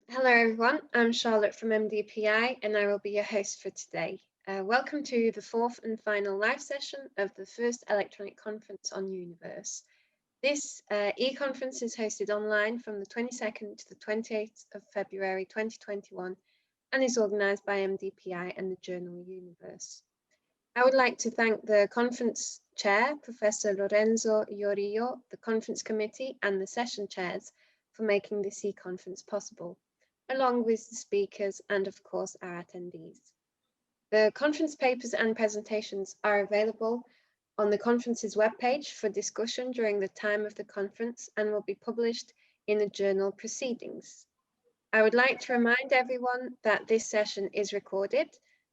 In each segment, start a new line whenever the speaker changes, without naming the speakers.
Hello everyone, I'm Charlotte from MDPI and I will be your host for today. Welcome to the fourth and final live session of the first electronic conference on Universe. This e-conference is hosted online from the 22nd to the 28th of February 2021 and is organised by MDPI and the journal Universe. I would like to thank the conference chair, Professor Lorenzo Iorio, the conference committee and the session chairs for making this e-conference possible, along with the speakers and of course our attendees. The conference papers and presentations are available on the conference's webpage for discussion during the time of the conference and will be published in the journal Proceedings. I would like to remind everyone that this session is recorded.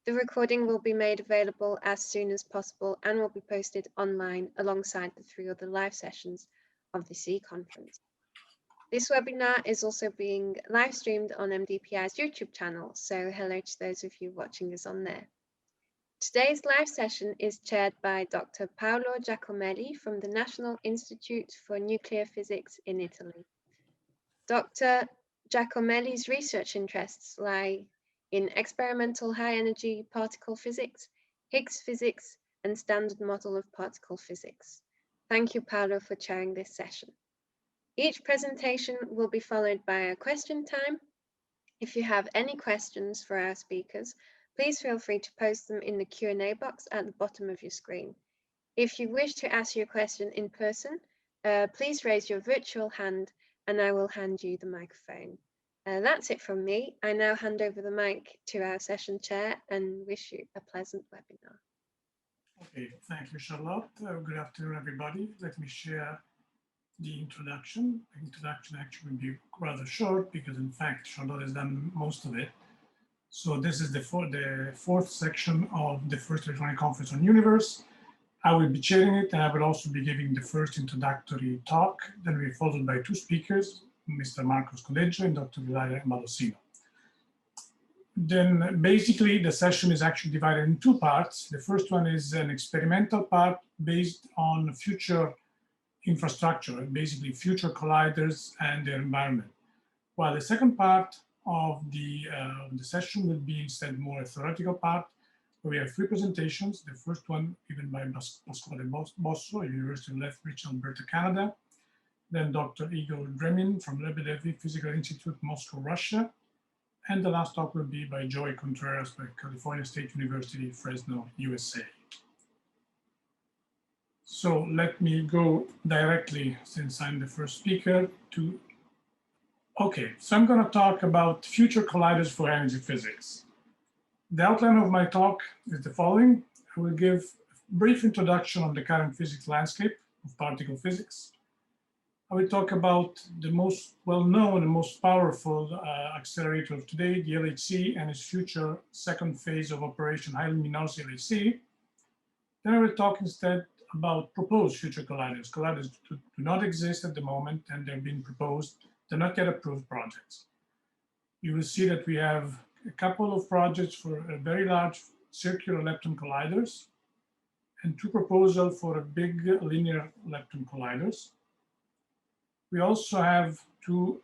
The recording will be made available as soon as possible and will be posted online alongside the 3 other live sessions of the e-conference. This webinar is also being live streamed on MDPI's YouTube channel, so hello to those of you watching us on there. Today's live session is chaired by Dr. Paolo Giacomelli from the National Institute for Nuclear Physics in Italy. Dr. Giacomelli's research interests lie in experimental high-energy particle physics, Higgs physics, and standard model of particle physics. Thank you, Paolo, for chairing this session. Each presentation will be followed by a question time. If you have any questions for our speakers, please feel free to post them in the Q&A box at the bottom of your screen. If you wish to ask your question in person, please raise your virtual hand and I will hand you the microphone. That's it from me. I now hand over the mic to our session chair and wish you a pleasant webinar.
Okay, thank you, Charlotte. Good afternoon, everybody. Let me share the introduction. The introduction actually will be rather short because, in fact, Charlotte has done most of it. So this is the fourth section of the first electronic conference on Universe. I will be chairing it, and I will also be giving the first introductory talk. Then we'll be followed by two speakers, Mr. Scodeggio and Dr. Ilaria and BALOSSINO. Then basically the session is actually divided in two parts. The first one is an experimental part based on future infrastructure, basically future colliders and their environment. While the second part of the session will be instead more a theoretical part, where we have three presentations. The first one given by Pasquale Bosso, University of Lethbridge, Alberta, Canada. Then Dr. Igor Dremin from Lebedev Physical Institute, Moscow, Russia. And the last talk will be by Joey Contreras by California State University, Fresno, USA. So let me go directly, since I'm the first speaker, to, okay, so I'm gonna talk about future colliders for energy physics. The outline of my talk is the following. I will give a brief introduction on the current physics landscape of particle physics. I will talk about the most well-known and most powerful accelerator of today, the LHC, and its future second phase of operation, highly luminous LHC. Then I will talk instead about proposed future colliders. Colliders do not exist at the moment, and they're being proposed. They're not yet approved projects. You will see that we have a couple of projects for a very large circular lepton colliders and two proposals for a big linear lepton colliders. We also have two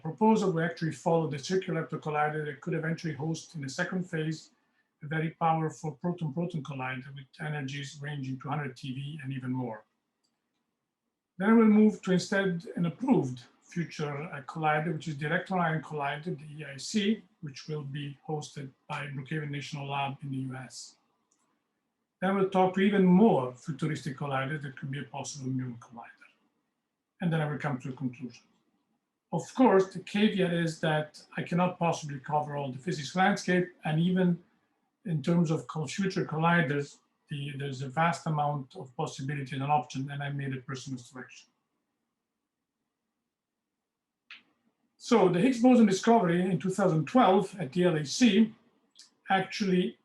proposals that actually follow the circular lepton collider that could eventually host in the second phase a very powerful proton-proton collider with energies ranging to 100 TeV and even more. Then we'll move to instead an approved future collider, which is the electron-ion collider, the EIC, which will be hosted by Brookhaven National Lab in the US. Then we'll talk to even more futuristic colliders that could be a possible M.I.U.R collider. And then I will come to a conclusion. Of course, the caveat is that I cannot possibly cover all the physics landscape, and even in terms of future colliders, there's a vast amount of possibilities and options, and I made a personal selection. So the Higgs boson discovery in 2012 at the LHC actually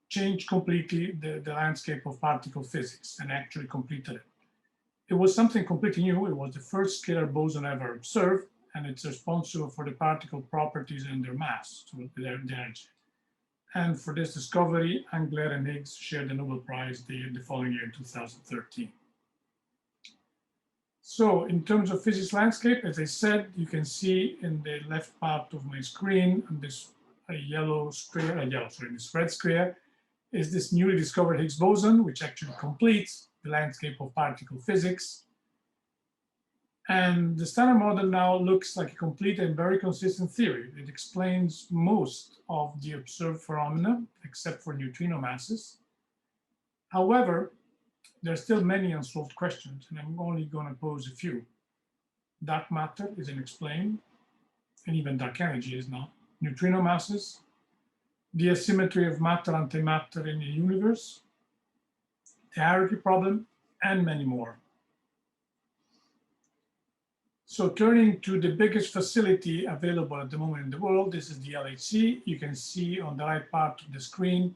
changed completely the landscape of particle physics and actually completed it. It was something completely new. It was the first scalar boson ever observed, and it's responsible for the particle properties and their mass, so their energy. And for this discovery, Englert and Higgs shared the Nobel Prize the following year in 2013. So in terms of physics landscape, as I said, you can see in the left part of my screen, on this this red square, is this newly discovered Higgs boson, which actually completes the landscape of particle physics. And the standard model now looks like a complete and very consistent theory. It explains most of the observed phenomena, except for neutrino masses. However, there are still many unsolved questions, and I'm only going to pose a few. Dark matter is unexplained, and even dark energy is not. Neutrino masses, the asymmetry of matter-antimatter in the universe, the hierarchy problem, and many more. So turning to the biggest facility available at the moment in the world, this is the LHC. You can see on the right part of the screen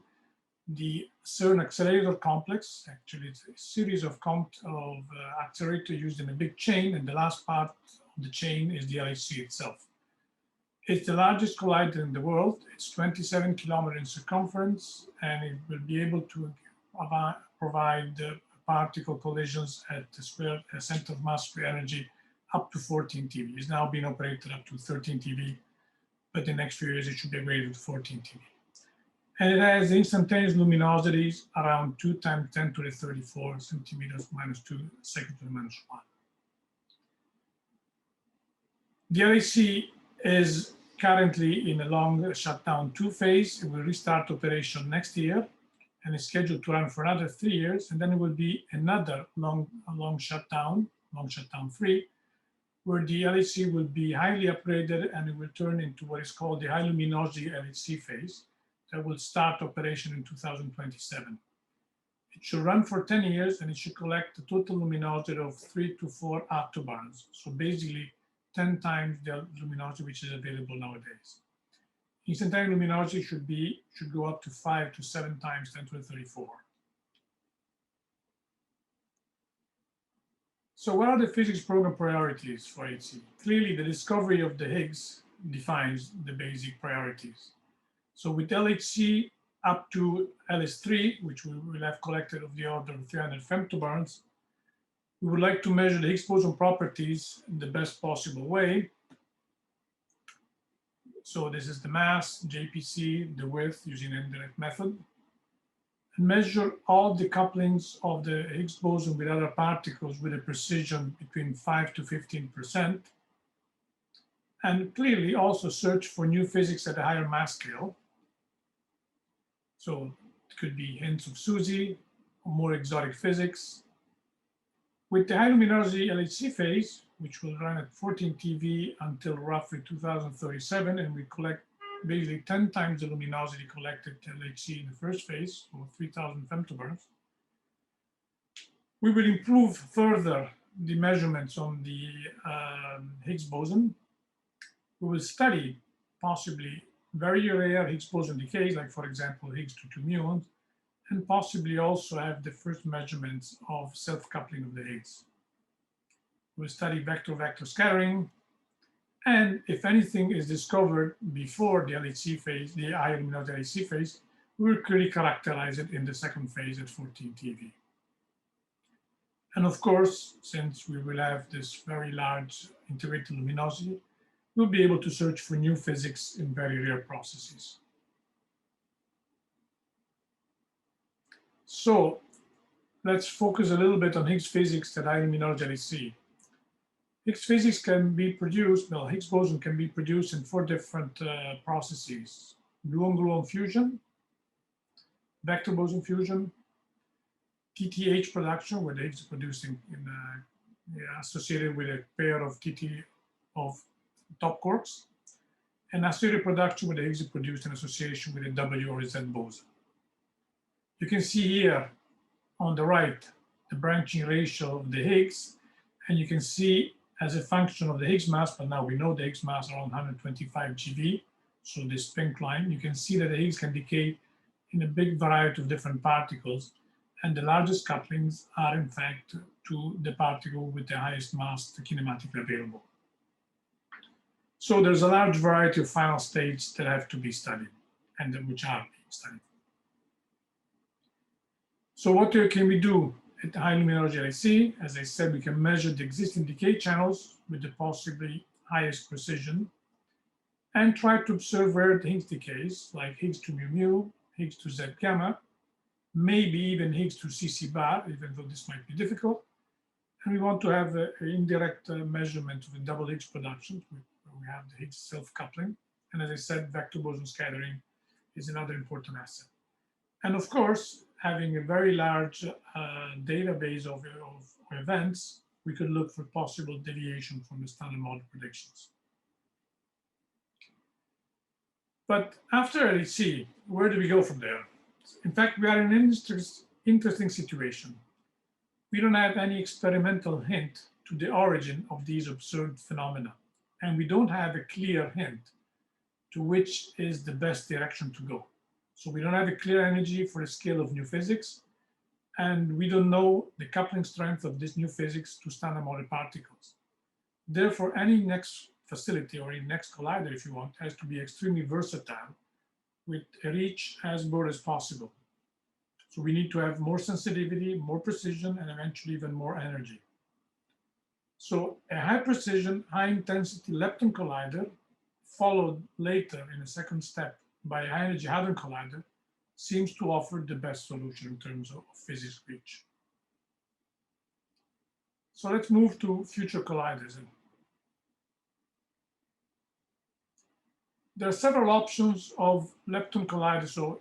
the CERN accelerator complex. Actually, it's a series of accelerators used in a big chain, and the last part of the chain is the LHC itself. It's the largest collider in the world. It's 27 kilometers in circumference, and it will be able to provide particle collisions at the center of mass square energy up to 14 TeV. It's now being operated up to 13 TeV, but in the next few years it should be upgraded to 14 TeV. And it has instantaneous luminosities around 2 times 10 to the 34 centimeters minus 2 seconds to the minus 1. The LHC is currently in a long shutdown 2 phase. It will restart operation next year and is scheduled to run for another 3 years. And then it will be another long shutdown 3, where the LHC will be highly upgraded and it will turn into what is called the high luminosity LHC phase that will start operation in 2027. It should run for 10 years and it should collect a total luminosity of 3 to 4 attobars. So basically 10 times the luminosity which is available nowadays. Instantaneous luminosity should go up to 5 to 7 times 10 to the 34. So what are the physics program priorities for HC? Clearly, the discovery of the Higgs defines the basic priorities. So with LHC up to LS3, which we will have collected of the order of 300 femtobarns, we would like to measure the Higgs boson properties in the best possible way. So this is the mass, JPC, the width using an indirect method, and measure all the couplings of the Higgs boson with other particles with a precision between 5 to 15%. And clearly also search for new physics at a higher mass scale. So it could be hints of SUSY or more exotic physics. With the high luminosity LHC phase, which will run at 14 TeV until roughly 2037, and we collect basically 10 times the luminosity collected at LHC in the first phase, or 3,000 femtobarns. We will improve further the measurements on the Higgs boson. We will study possibly very rare Higgs boson decays, like for example, Higgs 2,2 muons, and possibly also have the first measurements of self-coupling of the Higgs. We'll study vector-vector scattering, and if anything is discovered before the LHC phase, the high luminosity LHC phase, we will clearly characterize it in the second phase at 14 TeV. And of course, since we will have this very large integrated luminosity, we'll be able to search for new physics in very rare processes. So let's focus a little bit on Higgs physics at high luminosity LHC. Higgs physics can be produced, well, Higgs boson can be produced in 4 different processes: gluon-gluon fusion, vector boson fusion, TTH production, where the Higgs is produced associated with a pair of top quarks, and associated production where the Higgs is produced in association with a W or a Z boson. You can see here on the right the branching ratio of the Higgs, and you can see as a function of the Higgs mass, but now we know the Higgs mass around 125 GeV, so this pink line, you can see that the Higgs can decay in a big variety of different particles, and the largest couplings are in fact to the particle with the highest mass kinematically available. So there's a large variety of final states that have to be studied and which are being studied. So what can we do at high luminosity LHC, as I said, we can measure the existing decay channels with the possibly highest precision and try to observe where the Higgs decays, like Higgs to mu, Higgs to Z gamma, maybe even Higgs to CC bar, even though this might be difficult. And we want to have an indirect measurement of the double Higgs production, where we have the Higgs self-coupling. And as I said, vector boson scattering is another important asset. And of course, having a very large database of events, we could look for possible deviation from the standard model predictions. But after LHC, where do we go from there? In fact, we are in an interesting situation. We don't have any experimental hint to the origin of these observed phenomena. And we don't have a clear hint to which is the best direction to go. So we don't have a clear energy for a scale of new physics, and we don't know the coupling strength of this new physics to standard model particles. Therefore, any next facility or any next collider, if you want, has to be extremely versatile with a reach as broad as possible. So we need to have more sensitivity, more precision, and eventually even more energy. So a high precision, high intensity lepton collider, followed later in a second step by a high energy hadron collider, seems to offer the best solution in terms of physics reach. So let's move to future colliders. There are several options of lepton colliders or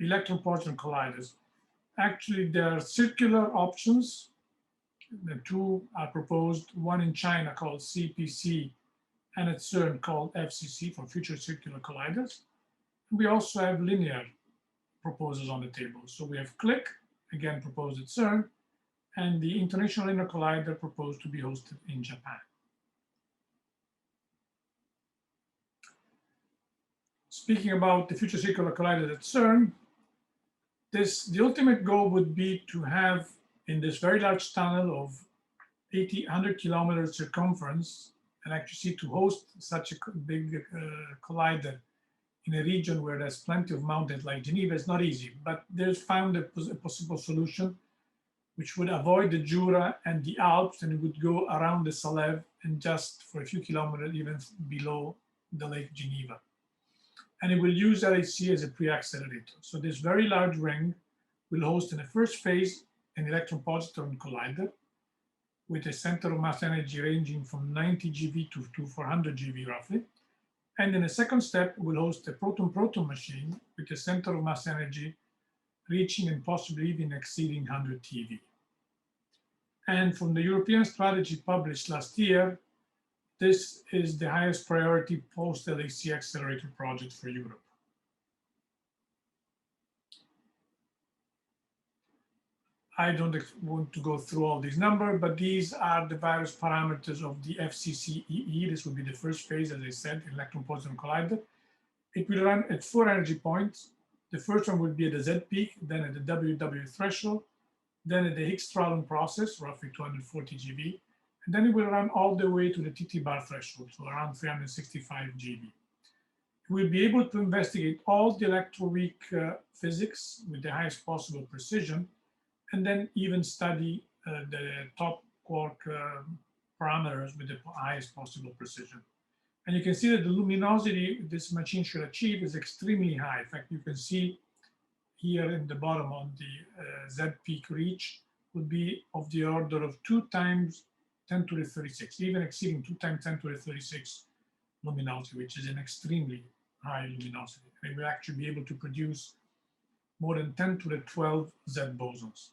electron-positron colliders. Actually, there are circular options. The two are proposed, one in China called CPC and at CERN called FCC for future circular colliders. We also have linear proposals on the table. So we have CLIC, again proposed at CERN, and the International Linear Collider proposed to be hosted in Japan. Speaking about the future circular collider at CERN, the ultimate goal would be to have in this very large tunnel of 100 kilometers circumference, and actually to host such a big collider in a region where there's plenty of mountains like Geneva is not easy, but there's found a possible solution which would avoid the Jura and the Alps, and it would go around the Salève and just for a few kilometers even below the Lake Geneva. And it will use LHC as a pre-accelerator. So this very large ring will host in the first phase an electron-positron collider with a center of mass energy ranging from 90 GeV to 400 GeV roughly. And in a second step, we'll host a proton-proton machine with a center of mass energy reaching and possibly even exceeding 100 TeV. And from the European strategy published last year, this is the highest priority post-LHC accelerator project for Europe. I don't want to go through all these numbers, but these are the various parameters of the FCCEE. This will be the first phase, as I said, electron-positron collider. It will run at 4 energy points. The first one will be at the Z peak, then at the WW threshold, then at the Higgs-Strahlung process, roughly 240 GeV, and then it will run all the way to the TT bar threshold, so around 365 GeV. We'll be able to investigate all the electroweak physics with the highest possible precision, and then even study the top quark parameters with the highest possible precision. And you can see that the luminosity this machine should achieve is extremely high. In fact, you can see here in the bottom on the Z peak reach would be of the order of 2 times 10 to the 36, even exceeding 2 times 10 to the 36 luminosity, which is an extremely high luminosity. And it will actually be able to produce more than 10 to the 12 Z bosons.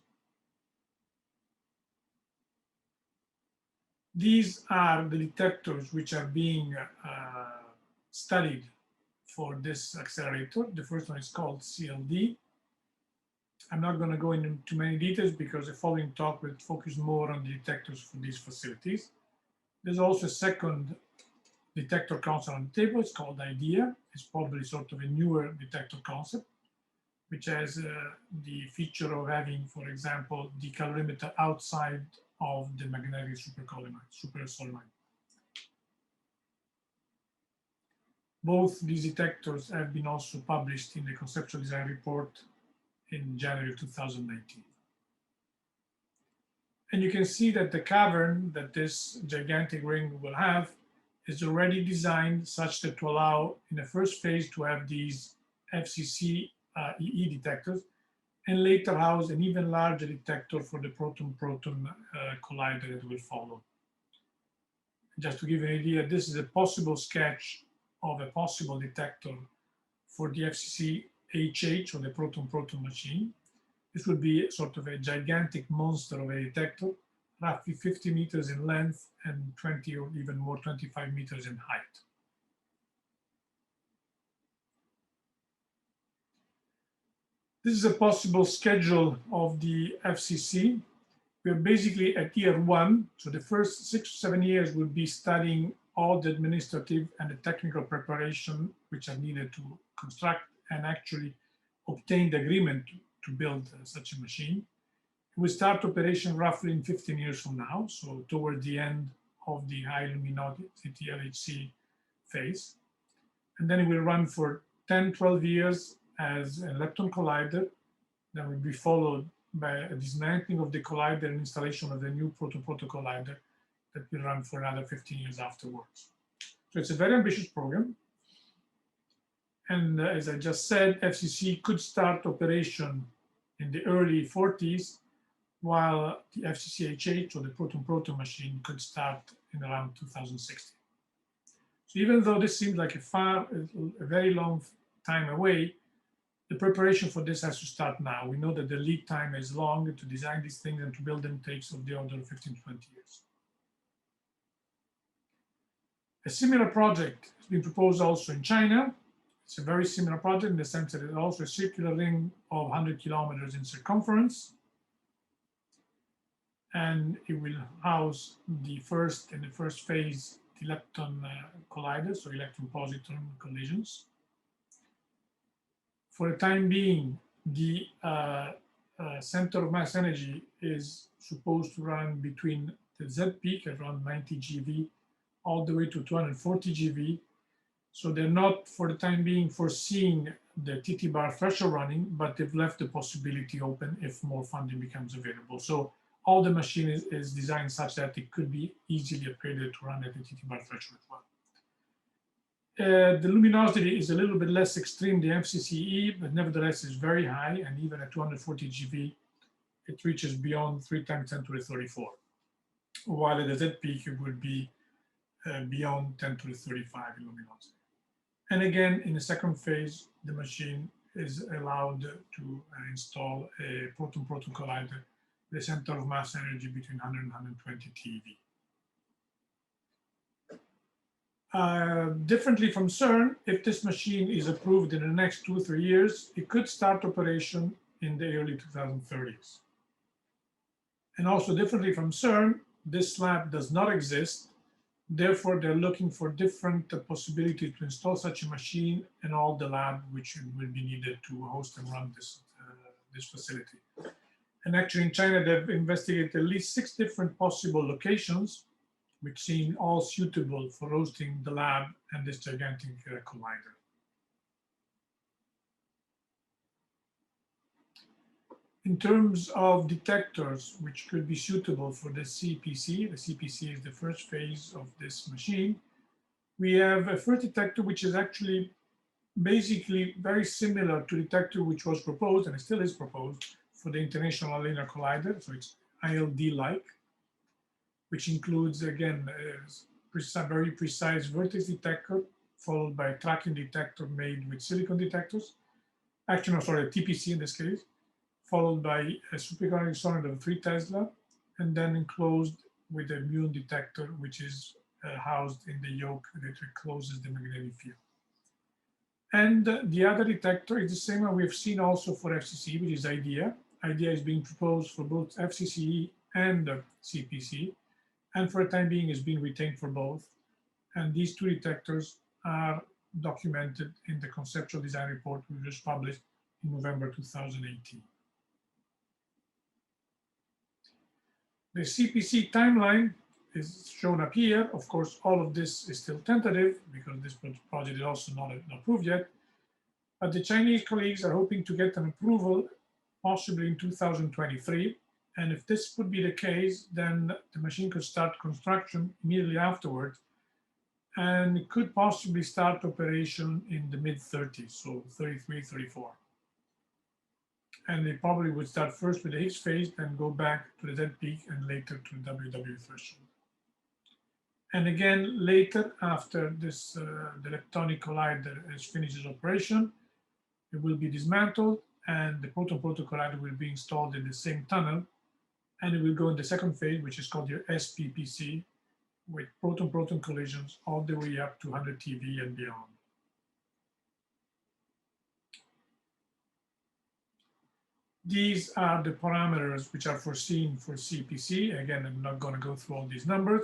These are the detectors which are being studied for this accelerator. The first one is called CLD. I'm not going to go into too many details because the following talk will focus more on the detectors for these facilities. There's also a second detector concept on the table. It's called IDEA. It's probably sort of a newer detector concept, which has the feature of having, for example, the calorimeter outside of the magnetic supersolenoid. Both these detectors have been also published in the conceptual design report in January 2019. And you can see that the cavern that this gigantic ring will have is already designed such that to allow in the first phase to have these FCC EE detectors, and later house an even larger detector for the proton-proton collider that will follow. Just to give you an idea, this is a possible sketch of a possible detector for the FCC HH, or the proton-proton machine. This would be sort of a gigantic monster of a detector, roughly 50 meters in length and 20 or even more, 25 meters in height. This is a possible schedule of the FCC. We're basically at year 1, so the first 6 or 7 years will be studying all the administrative and the technical preparation which are needed to construct and actually obtain the agreement to build such a machine. We start operation roughly in 15 years from now, so toward the end of the high luminosity LHC phase. And then it will run for 10, 12 years as a lepton collider. Then will be followed by a dismantling of the collider and installation of the new proton-proton collider that will run for another 15 years afterwards. So it's a very ambitious program. And as I just said, FCC could start operation in the early 40s, while the FCC-HH, or the proton-proton machine, could start in around 2060. So even though this seems like a very long time away, the preparation for this has to start now. We know that the lead time is long. To design these things and to build them takes of the order of 15 to 20 years. A similar project has been proposed also in China. It's a very similar project in the sense that it's also a circular ring of 100 kilometers in circumference. And it will house in the first phase, the lepton colliders, so electron-positron collisions. For the time being, the center of mass energy is supposed to run between the Z peak at around 90 GeV all the way to 240 GeV. So they're not, for the time being, foreseeing the TT bar threshold running, but they've left the possibility open if more funding becomes available. So all the machine is designed such that it could be easily upgraded to run at the TT bar threshold as well. The luminosity is a little bit less extreme than FCCE, but nevertheless is very high, and even at 240 GeV, it reaches beyond 3 times 10 to the 34, while at the Z peak it would be beyond 10 to the 35 in luminosity. And again, in the second phase, the machine is allowed to install a proton-proton collider with a center of mass energy between 100 and 120 TeV. Differently from CERN, if this machine is approved in the next 2 or 3 years, it could start operation in the early 2030s. And also differently from CERN, this lab does not exist. Therefore, they're looking for different possibility to install such a machine in all the lab which will be needed to host and run this facility. And actually in China, they've investigated at least 6 different possible locations which seem all suitable for hosting the lab and this gigantic collider. In terms of detectors which could be suitable for the CPC is the first phase of this machine, we have a first detector which is actually basically very similar to the detector which was proposed, and it still is proposed, for the International Linear Collider, so it's ILD-like, which includes, again, a very precise vertex detector, followed by a tracking detector made with silicon detectors. Actually, no, sorry, a TPC in this case, followed by a superconducting solenoid of 3 Tesla, and then enclosed with a M.I.U.R detector, which is housed in the yoke that closes the magnetic field. And the other detector is the same one we've seen also for FCC, which is IDEA. IDEA is being proposed for both FCCE and CPC, and for the time being is being retained for both. And these 2 detectors are documented in the conceptual design report we just published in November 2018. The CPC timeline is shown up here. Of course, all of this is still tentative because this project is also not approved yet. But the Chinese colleagues are hoping to get an approval possibly in 2023. And if this would be the case, then the machine could start construction immediately afterward, and it could possibly start operation in the mid-30s, so 33, 34. And they probably would start first with the Higgs phase, then go back to the Z peak, and later to the WW threshold. And again, later, after this, the Leptonic collider has finished its operation, it will be dismantled, and the proton-proton collider will be installed in the same tunnel, and it will go in the second phase, which is called your SPPC, with proton-proton collisions all the way up to 100 TeV and beyond. These are the parameters which are foreseen for CPC. Again, I'm not going to go through all these numbers,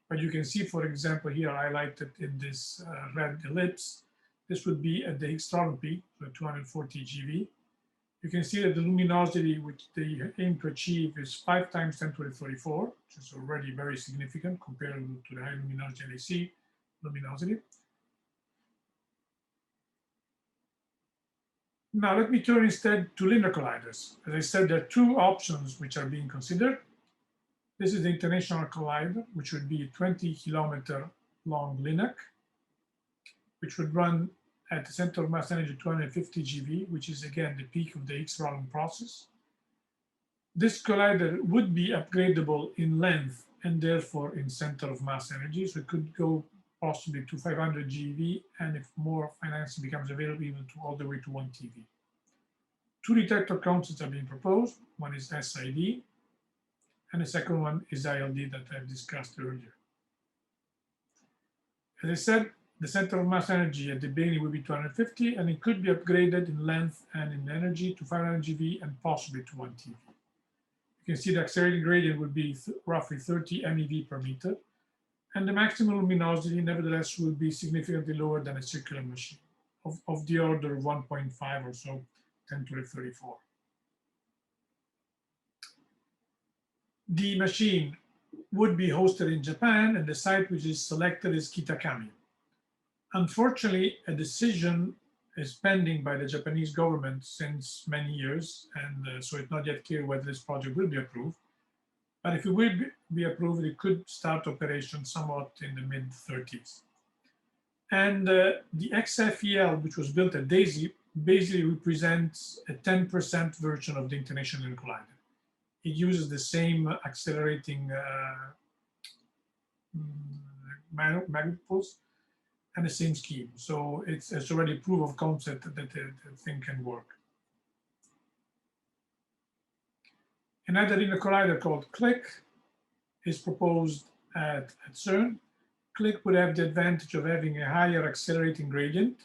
but you can see, for example, here highlighted in this red ellipse, this would be at the Higgs peak, so 240 GeV. You can see that the luminosity which they aim to achieve is 5 times 10 to the 34, which is already very significant compared to the high luminosity LAC luminosity. Now let me turn instead to linear colliders. As I said, there are two options which are being considered. This is the International Collider, which would be a 20-kilometer long LINAC, which would run at the center of mass energy 250 GeV, which is again the peak of the Higgs Rolling process. This collider would be upgradable in length and therefore in center of mass energy. So it could go possibly to 500 GeV, and if more financing becomes available, even to all the way to 1 TeV. Two detector concepts are being proposed. One is SID, and the second one is ILD that I've discussed earlier. As I said, the center of mass energy at the beginning will be 250, and it could be upgraded in length and in energy to 500 GeV and possibly to 1 TeV. You can see the accelerating gradient would be roughly 30 MeV per meter, and the maximum luminosity, nevertheless, will be significantly lower than a circular machine, of the order of 1.5 or so, 10 to the 34. The machine would be hosted in Japan, and the site which is selected is Kitakami. Unfortunately, a decision is pending by the Japanese government since many years, and so it's not yet clear whether this project will be approved. But if it will be approved, it could start operation somewhat in the mid-30s. And the XFEL, which was built at DAISY, basically represents a 10% version of the International Collider. It uses the same accelerating manifolds and the same scheme. So it's already proof of concept that the thing can work. Another linear collider called CLIC is proposed at CERN. CLIC would have the advantage of having a higher accelerating gradient.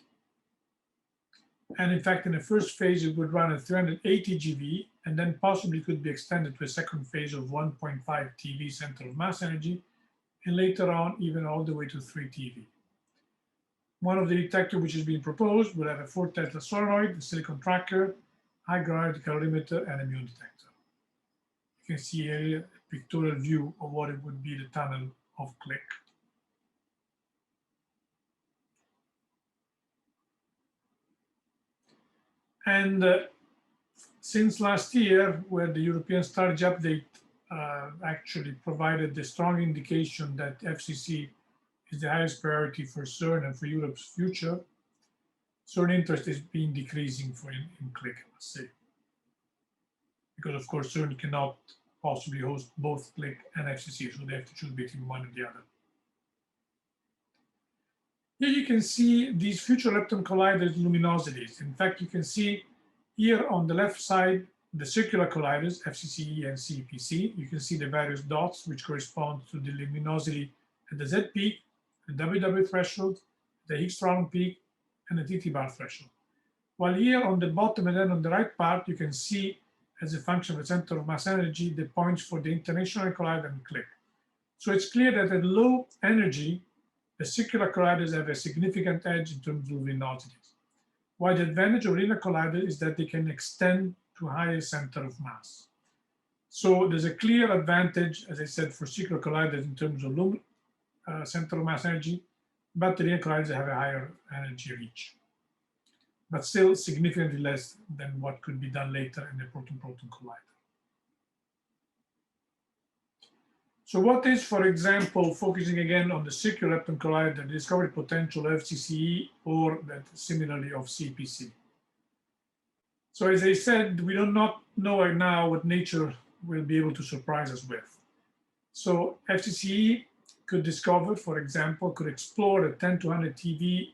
And in fact, in the first phase, it would run at 380 GeV, and then possibly could be extended to a second phase of 1.5 TeV center of mass energy, and later on, even all the way to 3 TeV. One of the detectors which is being proposed will have a 4 Tesla solenoid, a silicon tracker, high gravity calorimeter, and a muon detector. You can see here a pictorial view of what it would be the tunnel of CLIC. And since last year, where the European Strategy Update actually provided the strong indication that FCC is the highest priority for CERN and for Europe's future, CERN interest is being decreasing in CLIC, I must say. Because of course, CERN cannot possibly host both CLIC and FCC, so they have to choose between one and the other. Here you can see these future lepton colliders luminosities. In fact, you can see here on the left side, the circular colliders, FCCE and CPC. You can see the various dots which correspond to the luminosity at the Z peak, the WW threshold, the Higgs Rolling peak, and the TT bar threshold. While here on the bottom and then on the right part, you can see as a function of the center of mass energy, the points for the International Collider and CLIC. So it's clear that at low energy, the circular colliders have a significant edge in terms of luminosities. While the advantage of linear colliders is that they can extend to higher center of mass. So there's a clear advantage, as I said, for circular colliders in terms of center of mass energy, but the linear colliders have a higher energy reach, but still significantly less than what could be done later in the proton-proton collider. So what is, for example, focusing again on the circular lepton collider, the discovery potential of FCCE or that similarly of CPC? So as I said, we do not know right now what nature will be able to surprise us with. So FCCE could discover, for example, could explore the 10 to 100 TeV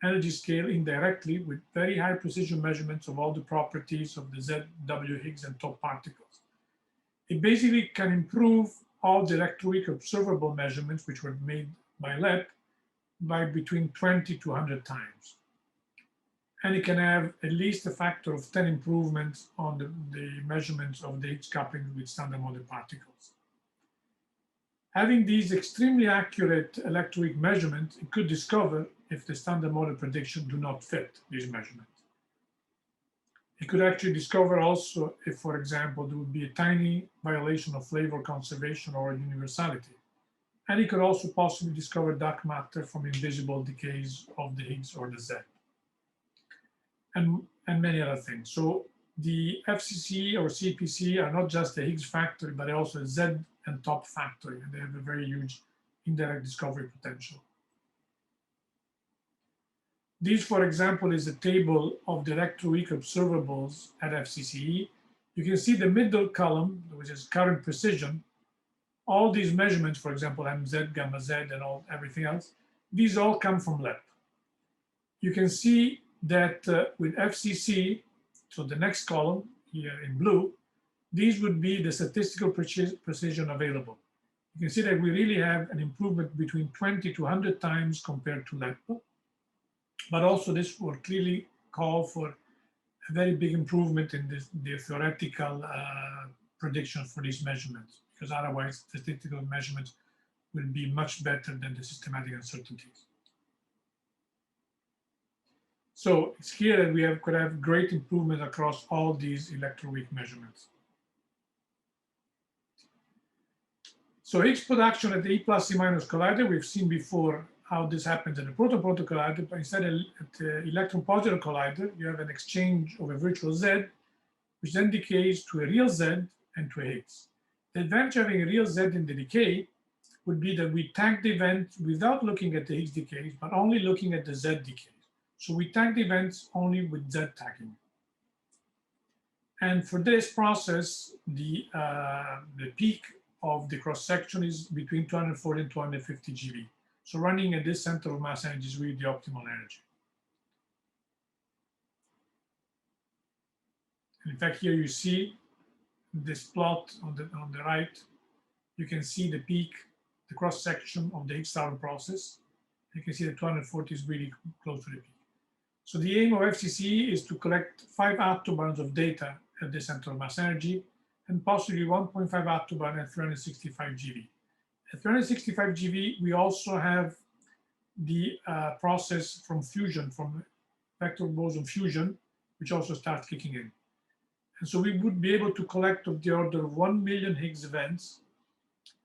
energy scale indirectly with very high precision measurements of all the properties of the Z, W, Higgs, and top particles. It basically can improve all the electroweak observable measurements, which were made by LEP, by between 20 to 100 times. And it can have at least a factor of 10 improvements on the measurements of the Higgs coupling with standard model particles. Having these extremely accurate electroweak measurements, it could discover if the standard model prediction do not fit these measurements. It could actually discover also if, for example, there would be a tiny violation of flavor conservation or universality. And it could also possibly discover dark matter from invisible decays of the Higgs or the Z. And many other things. So the FCC or CPC are not just the Higgs factory, but also a Z and top factory, and they have a very huge indirect discovery potential. This, for example, is a table of the electroweak observables at FCCE. You can see the middle column, which is current precision. All these measurements, for example, MZ, gamma Z, and everything else, these all come from LEP. You can see that with FCC, so the next column here in blue, these would be the statistical precision available. You can see that we really have an improvement between 20 to 100 times compared to LEP. But also this will clearly call for a very big improvement in the theoretical prediction for these measurements, because otherwise the statistical measurements will be much better than the systematic uncertainties. So it's clear that we could have great improvement across all these electroweak measurements. So Higgs production at the E plus E minus collider, we've seen before how this happens at the proton-proton collider, but instead at the electron-positron collider, you have an exchange of a virtual Z, which then decays to a real Z and to a Higgs. The advantage of having a real Z in the decay would be that we tag the event without looking at the Higgs decays, but only looking at the Z decays. So we tag the events only with Z tagging. And for this process, the peak of the cross-section is between 240 and 250 GeV. So running at this center of mass energy is really the optimal energy. In fact, here you see this plot on the right. You can see the peak, the cross-section of the Higgs-Southern process. You can see that 240 is really close to the peak. So the aim of FCC is to collect 5 attobarns of data at the center of mass energy and possibly 1.5 attobarn at 365 GeV. At 365 GeV, we also have the process from fusion, from vector boson fusion, which also starts kicking in. And so we would be able to collect of the order of 1 million Higgs events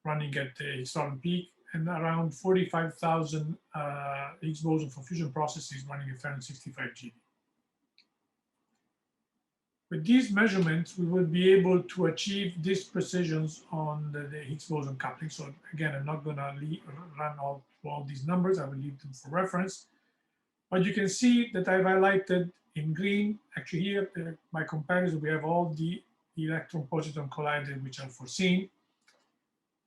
running at the Higgs-Southern peak and around 45,000 Higgs boson for fusion processes running at 365 GeV. With these measurements, we will be able to achieve these precisions on the Higgs boson coupling. So again, I'm not going to run all these numbers. I will leave them for reference. But you can see that I've highlighted in green, actually here, by comparison, we have all the electron-positron colliders which are foreseen.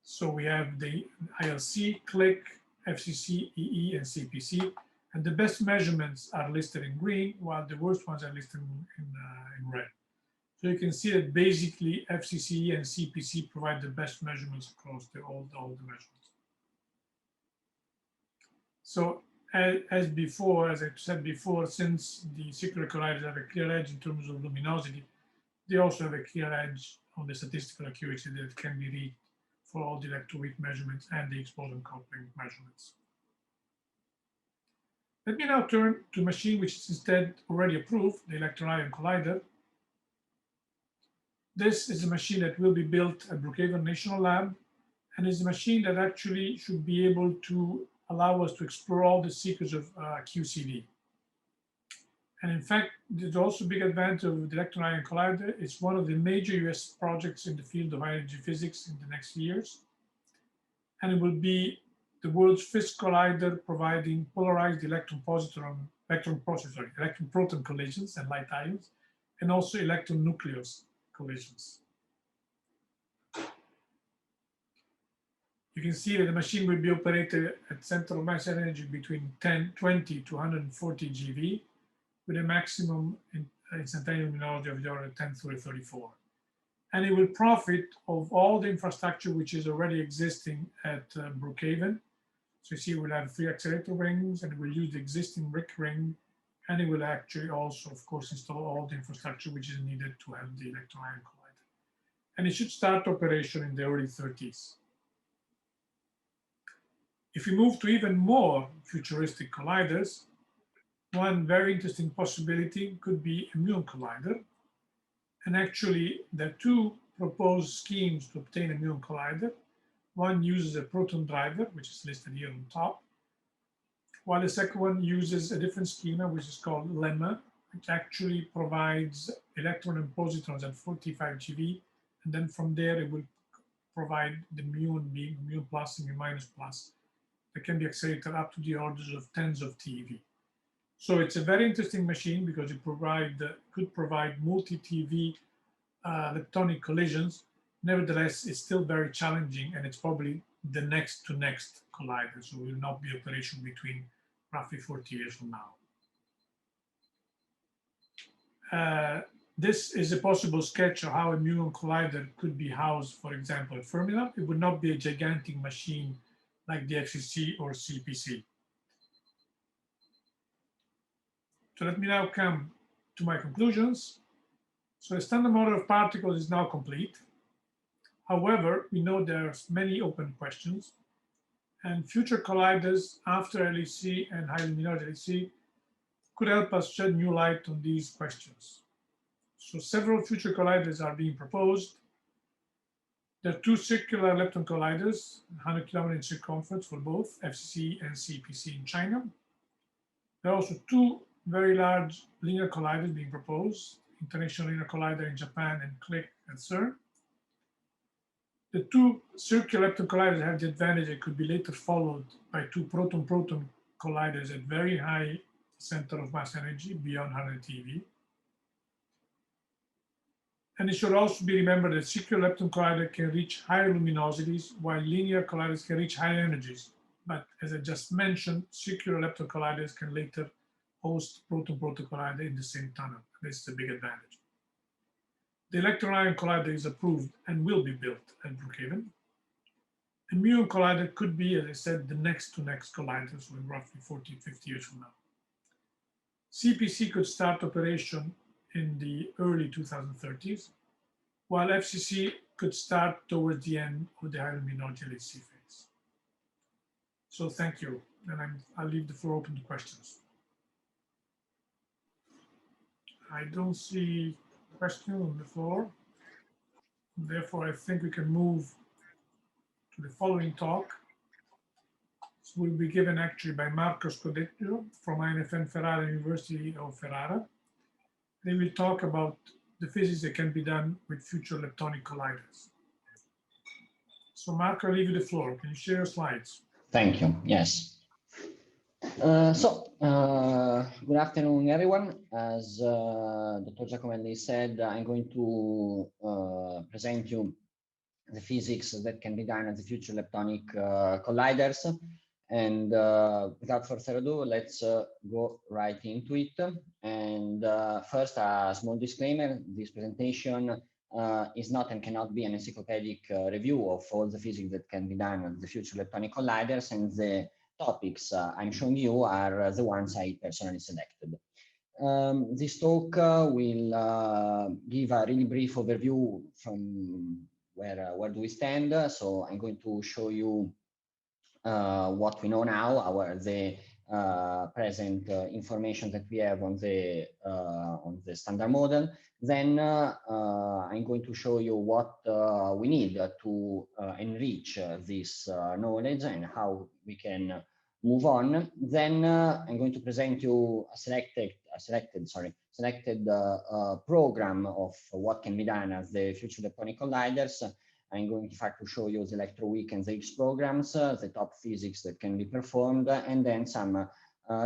So we have the ILC, CLIC, FCC, EE, and CPC. And the best measurements are listed in green, while the worst ones are listed in red. So you can see that basically FCC and CPC provide the best measurements across all the measurements. So as before, as I said before, since the circular colliders have a clear edge in terms of luminosity, they also have a clear edge on the statistical accuracy that can be reached for all the electroweak measurements and the Higgs boson coupling measurements. Let me now turn to a machine which is instead already approved, the electron-ion collider. This is a machine that will be built at Brookhaven National Lab, and is a machine that actually should be able to allow us to explore all the secrets of QCD. And in fact, there's also a big advantage of the electron-ion collider. It's one of the major US projects in the field of high energy physics in the next years. and it will be the world's first collider providing polarized electron proton collisions and light ions, and also electron nucleus collisions. You can see that the machine will be operated at center of mass energy between 20 to 140 GeV, with a maximum instantaneous luminosity of the order 10 to the 34. And it will profit of all the infrastructure which is already existing at Brookhaven. So you see we'll have 3 accelerator rings, and it will use the existing RIC ring, and it will actually also, of course, install all the infrastructure which is needed to have the electron-ion collider. And it should start operation in the early 30s. If we move to even more futuristic colliders, one very interesting possibility could be a muon collider. And actually, there are 2 proposed schemes to obtain a muon collider. One uses a proton driver, which is listed here on top, while the second one uses a different schema, which is called lemma, which actually provides electron and positrons at 45 GeV, and then from there it will provide the muon beam, muon plus and muon minus plus, that can be accelerated up to the orders of tens of TeV. So it's a very interesting machine because it could provide multi-TeV leptonic collisions. Nevertheless, it's still very challenging, and it's probably the next to next collider, so it will not be operational between roughly 40 years from now. This is a possible sketch of how a muon collider could be housed, for example, at Fermilab. It would not be a gigantic machine like the FCC or CPC. So let me now come to my conclusions. So the standard model of particles is now complete. However, we know there's many open questions, and future colliders after LHC and high luminosity LHC could help us shed new light on these questions. So several future colliders are being proposed. There are 2 circular lepton colliders, 100 kilometers in circumference for both FCC and CPC in China. There are also 2 very large linear colliders being proposed, International Linear Collider in Japan and CLIC at CERN. The 2 circular lepton colliders have the advantage it could be later followed by 2 proton-proton colliders at very high center of mass energy, beyond 100 TeV. And it should also be remembered that circular lepton collider can reach higher luminosities, while linear colliders can reach higher energies. But as I just mentioned, circular lepton colliders can later host proton-proton collider in the same tunnel. This is a big advantage. The electron-ion collider is approved and will be built at Brookhaven. A muon collider could be, as I said, the next to next collider, so in roughly 40, 50 years from now. CPC could start operation in the early 2030s, while FCC could start towards the end of the high luminosity LHC phase. So thank you, and I'll leave the floor open to questions. I don't see questions on the floor. Therefore, I think we can move to the following talk. This will be given actually by Marco Scodeggio from INFN Ferrara University of Ferrara. They will talk about the physics that can be done with future leptonic colliders. So Marco, I leave you the floor. Can you share your slides?
Thank you. Yes. Good afternoon, everyone. As Dr. Giacomelli said, I'm going to present you the physics that can be done at the future leptonic colliders. And without further ado, let's go right into it. And first, a small disclaimer: this presentation is not and cannot be an encyclopedic review of all the physics that can be done at the future leptonic colliders, and the topics I'm showing you are the ones I personally selected. This talk will give a really brief overview from where do we stand. So I'm going to show you what we know now, the present information that we have on the standard model. Then I'm going to show you what we need to enrich this knowledge and how we can move on. Then I'm going to present you a selected program of what can be done as the future leptonic colliders. I'm going in fact to show you the electroweak and the X programs, the top physics that can be performed, and then some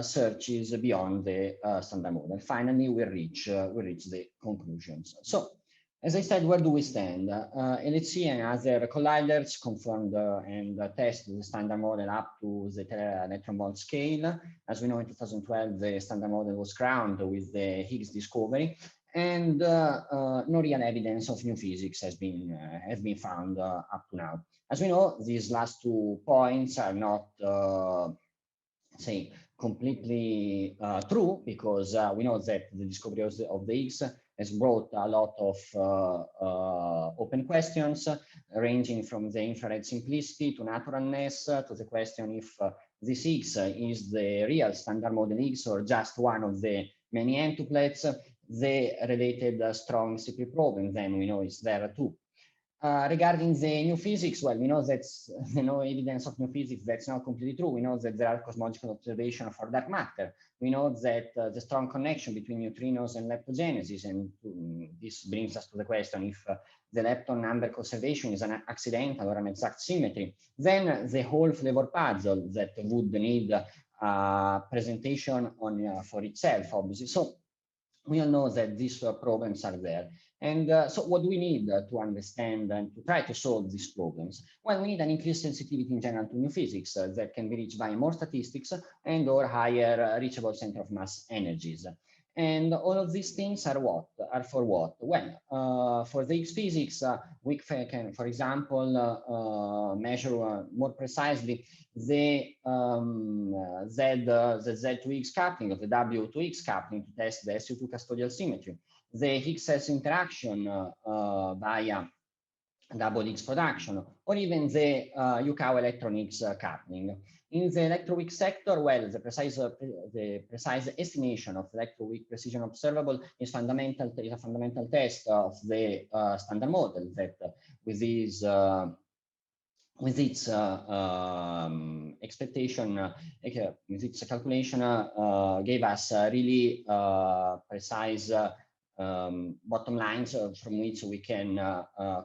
searches beyond the standard model. Finally, we reach the conclusions. So, as I said, where do we stand? LHC and other colliders confirmed and tested the standard model up to the electron volt scale. As we know, in 2012, the standard model was crowned with the Higgs discovery, and no real evidence of new physics has been found up to now. As we know, these last 2 points are not, say, completely true, because we know that the discovery of the Higgs has brought a lot of open questions, ranging from the infrared simplicity to naturalness, to the question if this Higgs is the real standard model Higgs or just one of the many entuplets. The related strong CP problem, then we know is there too. Regarding the new physics, well, we know that no evidence of new physics. That's not completely true. We know that there are cosmological observations for dark matter. We know that the strong connection between neutrinos and leptogenesis, and this brings us to the question if the lepton number conservation is an accidental or an exact symmetry. Then the whole flavor puzzle that would need presentation on for itself, obviously. So we all know that these problems are there. And so what do we need to understand and to try to solve these problems? Well, we need an increased sensitivity in general to new physics that can be reached by more statistics and or higher reachable center of mass energies. And all of these things are for what? Well, for the Higgs physics, we can, for example, measure more precisely the Z to Higgs coupling, or the W to Higgs coupling, to test the SU2 custodial symmetry, the Higgs-S interaction via double Higgs production, or even the UKAO electron-Higgs coupling. In the electroweak sector, well, the precise estimation of electroweak precision observable is a fundamental test of the standard model that with its expectation, with its calculation, gave us really precise bottom lines from which we can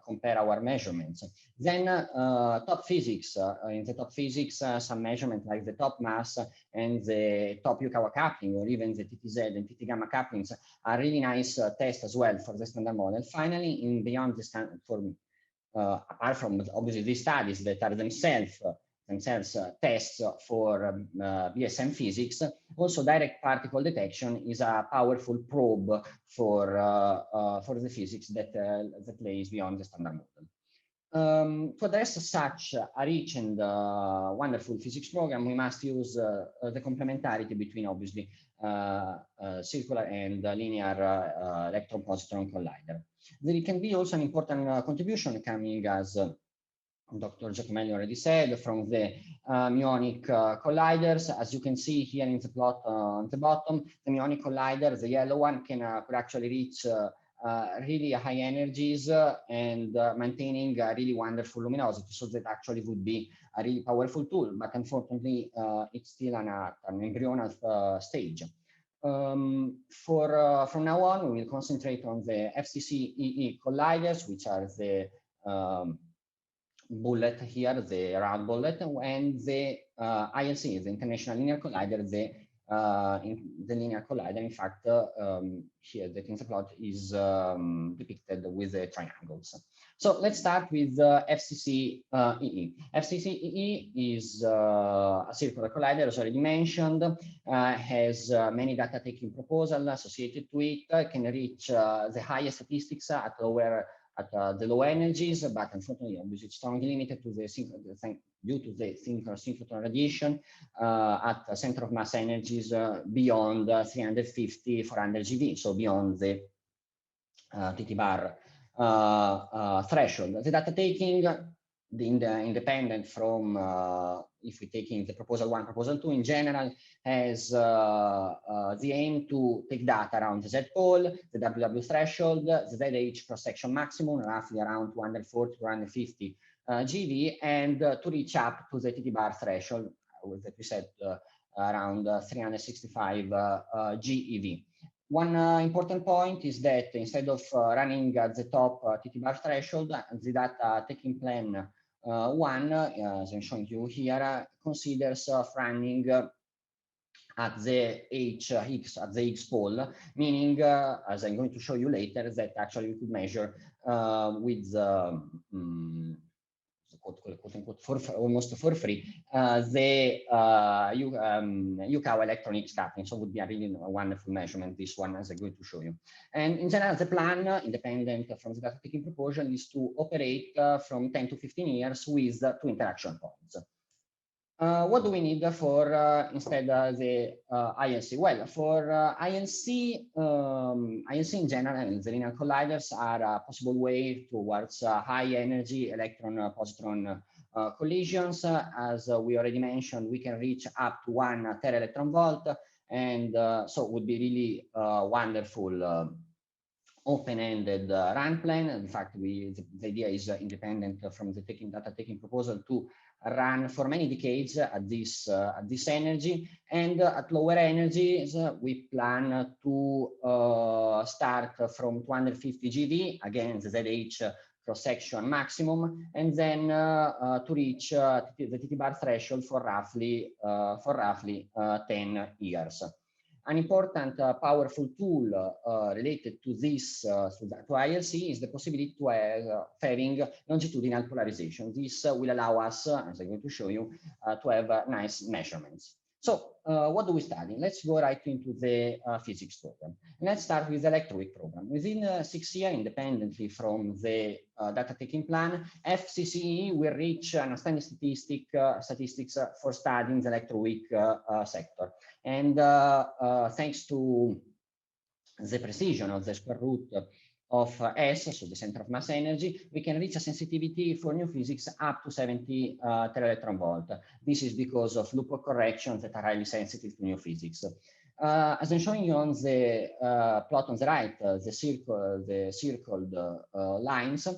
compare our measurements. Then top physics, in the top physics, some measurement like the top mass and the top UKAO coupling, or even the TTZ and TT gamma couplings, are really nice tests as well for the standard model. Finally, in beyond the standard, apart from obviously these studies that are themselves tests for BSM physics, also direct particle detection is a powerful probe for the physics that lays beyond the standard model. To address such a rich and wonderful physics program, we must use the complementarity between obviously circular and linear electron-positron collider. There can be also an important contribution coming, as Dr. Giacomelli already said, from the muonic colliders. As you can see here in the plot on the bottom, the muonic collider, the yellow one, could actually reach really high energies and maintaining a really wonderful luminosity. So that actually would be a really powerful tool, but unfortunately, it's still an embryonal stage. From now on, we will concentrate on the FCC-EE colliders, which are the bullet here, the round bullet, and the ILC, the International Linear Collider, the linear collider. In fact, here the in the plot is depicted with the triangles. So let's start with FCC-EE. FCC-EE is a circular collider, as already mentioned, has many data taking proposals associated to it, can reach the highest statistics at the low energies, but unfortunately, obviously, it's strongly limited to the due to the synchrotron radiation at the center of mass energies beyond 350, 400 GeV, so beyond the TT bar threshold. The data taking, independent from if we take in the proposal 1, proposal 2, in general, has the aim to take data around the Z pole, the WW threshold, the ZH cross-section maximum, roughly around 240 to 250 GeV, and to reach up to the TT bar threshold that we said around 365 GeV. One important point is that instead of running at the top TT-bar threshold, the data taking plan one, as I'm showing you here, considers running at the X at the X pole, meaning, as I'm going to show you later, that actually we could measure with quote unquote almost for free the UCAO electronic scattering. So it would be a really wonderful measurement, this one, as I'm going to show you. And in general, the plan, independent from the data taking proportion, is to operate from 10 to 15 years with 2 interaction points. What do we need for instead the INC? Well, for INC, INC in general and the linear colliders are a possible way towards high energy electron-positron collisions. As we already mentioned, we can reach up to 1 tera-electron volt, and so it would be really wonderful open-ended run plan. In fact, the idea is independent from the data taking proposal to run for many decades at this energy, and at lower energies we plan to start from 250 GeV, again the ZH cross-section maximum, and then to reach the TT-bar threshold for roughly 10 years. An important powerful tool related to this, to ILC, is the possibility to having longitudinal polarization. This will allow us, as I'm going to show you, to have nice measurements. So what do we study? Let's go right into the physics program. Let's start with the electroweak program. Within 6 years, independently from the data taking plan, FCCE will reach an outstanding statistics for studying the electroweak sector. And thanks to the precision of the square root of S, so the center of mass energy, we can reach a sensitivity for new physics up to 70 tera-electron volt. This is because of loophole corrections that are highly sensitive to new physics. As I'm showing you on the plot on the right, the circled lines,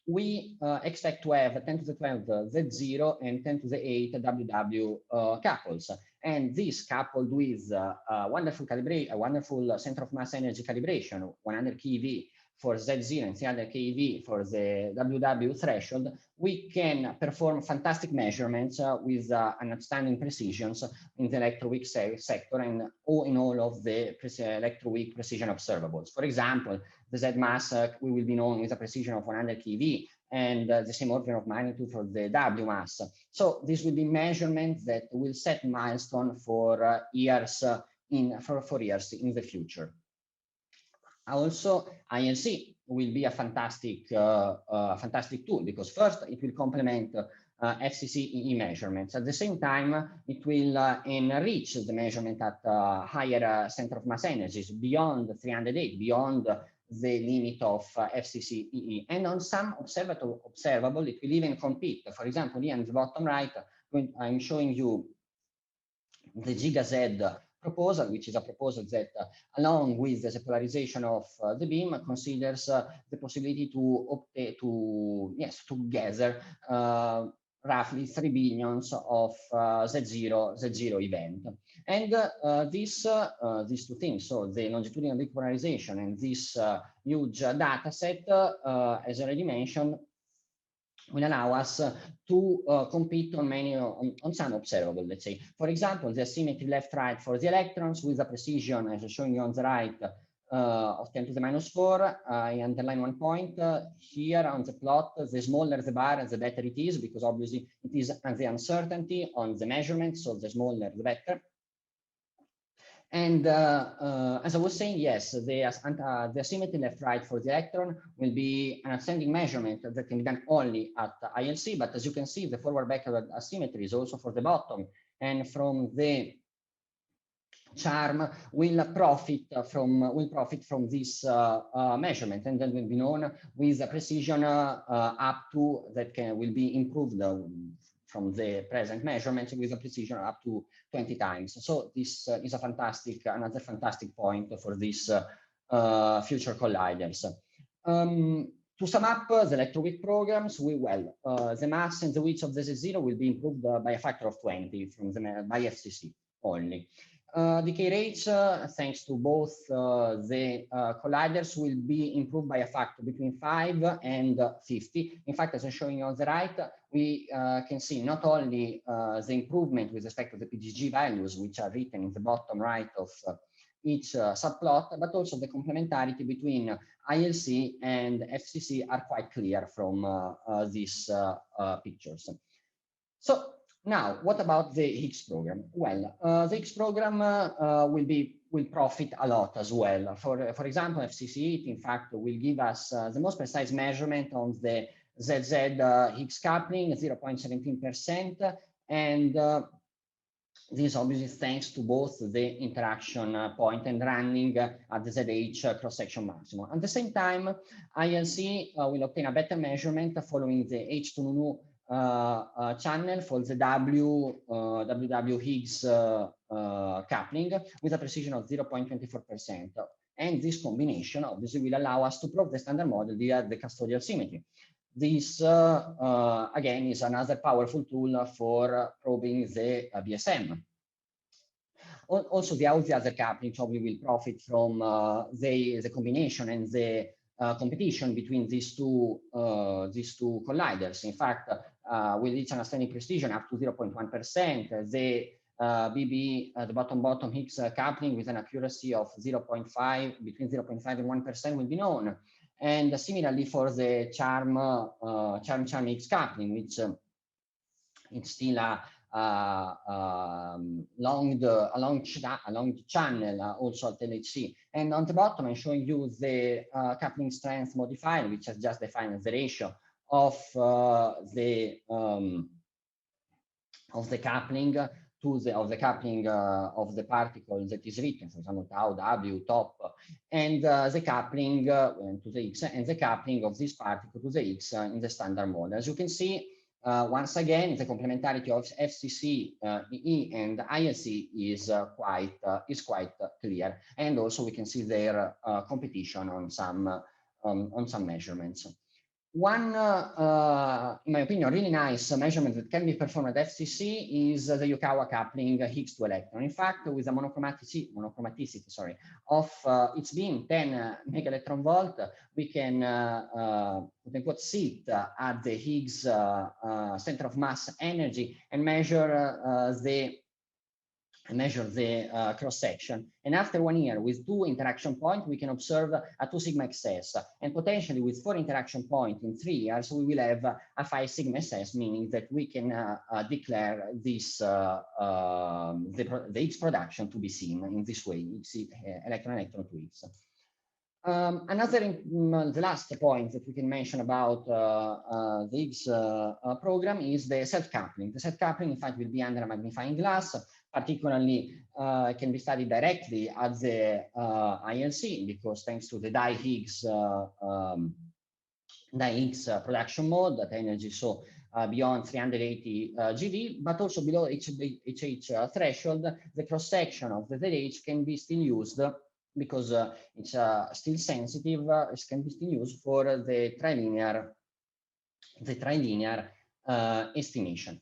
we expect to have 10 to the 12 Z0 and 10 to the 8 WW couples. And this coupled with a wonderful center of mass energy calibration, 100 keV for Z0 and 300 keV for the WW threshold, we can perform fantastic measurements with an outstanding precisions in the electroweak sector and in all of the electroweak precision observables. For example, the Z mass we will be known with a precision of 100 keV, and the same order of magnitude for the W mass. So this will be measurements that will set milestone for years for years in the future. Also, ILC will be a fantastic tool, because first it will complement FCCE measurements. At the same time, it will enrich the measurement at higher center of mass energies beyond 308, beyond the limit of FCCE, and on some observable, it will even compete. For example, here on the bottom right, I'm showing you the GigaZ proposal, which is a proposal that, along with the polarization of the beam, considers the possibility to gather roughly 3 billions of Z0 event. And these two things, so the longitudinal repolarization and this huge data set, as already mentioned, will allow us to compete on some observable, let's say. For example, the asymmetry left-right for the electrons with a precision, as I'm showing you on the right, of 10 to the -4. I underline one point here on the plot. The smaller the bar, the better it is, because obviously it is the uncertainty on the measurement, so the smaller the better. And as I was saying, yes, the asymmetry left-right for the electron will be an outstanding measurement that can be done only at ILC. But as you can see, the forward-backward asymmetry is also for the bottom, and from the charm will profit from this measurement, and then will be known with a precision up to will be improved from the present measurements with a precision up to 20 times. So this is another fantastic point for these future colliders. To sum up the electroweak programs, the mass and the width of the Z0 will be improved by a factor of 20 by FCC only. Decay rates, thanks to both the colliders, will be improved by a factor between 5 and 50. In fact, as I'm showing you on the right, we can see not only the improvement with respect to the PGG values, which are written in the bottom right of each subplot, but also the complementarity between ILC and FCC are quite clear from these pictures. So now, what about the Higgs program? Well, the Higgs program will profit a lot as well. For example, FCC, in fact, will give us the most precise measurement on the ZZ Higgs coupling, 0.17%, and this obviously thanks to both the interaction point and running at the ZH cross-section maximum. At the same time, ILC will obtain a better measurement following the H2 channel for the WW Higgs coupling with a precision of 0.24%. And this combination obviously will allow us to prove the standard model via the custodial symmetry. This, again, is another powerful tool for probing the BSM. Also, the other coupling probably will profit from the combination and the competition between these two colliders. In fact, will reach an outstanding precision up to 0.1%. The BB, the bottom Higgs coupling with an accuracy of 0.5, between 0.5 and 1% will be known. And similarly for the charm Higgs coupling, which it's still a long channel, also at LHC. And on the bottom, I'm showing you the coupling strength modifier, which has just defined the ratio of the coupling to the coupling of the particle that is written, for example, tau W top, and the coupling to the X, and the coupling of this particle to the X in the standard model. As you can see, once again, the complementarity of FCC, EE, and ILC is quite clear, and also we can see their competition on some measurements. One, in my opinion, really nice measurement that can be performed at FCC is the Yukawa coupling Higgs to electron. In fact, with a monochromaticity of its being 10 megaelectron volt, we can sit at the Higgs center of mass energy and measure the cross section. And after 1 year, with 2 interaction points, we can observe a 2 sigma XS. And potentially with 4 interaction points in 3 years, we will have a 5 sigma SS, meaning that we can declare this the Higgs production to be seen in this way, electron to Higgs. The last point that we can mention about the Higgs program is the self-coupling. The self-coupling, in fact, will be under a magnifying glass. Particularly, can be studied directly at the ILC, because thanks to the di-Higgs production mode, that energy so beyond 380 GeV, but also below HH threshold, the cross-section of the ZH can be still used because it's still sensitive. It can be still used for the trilinear estimation.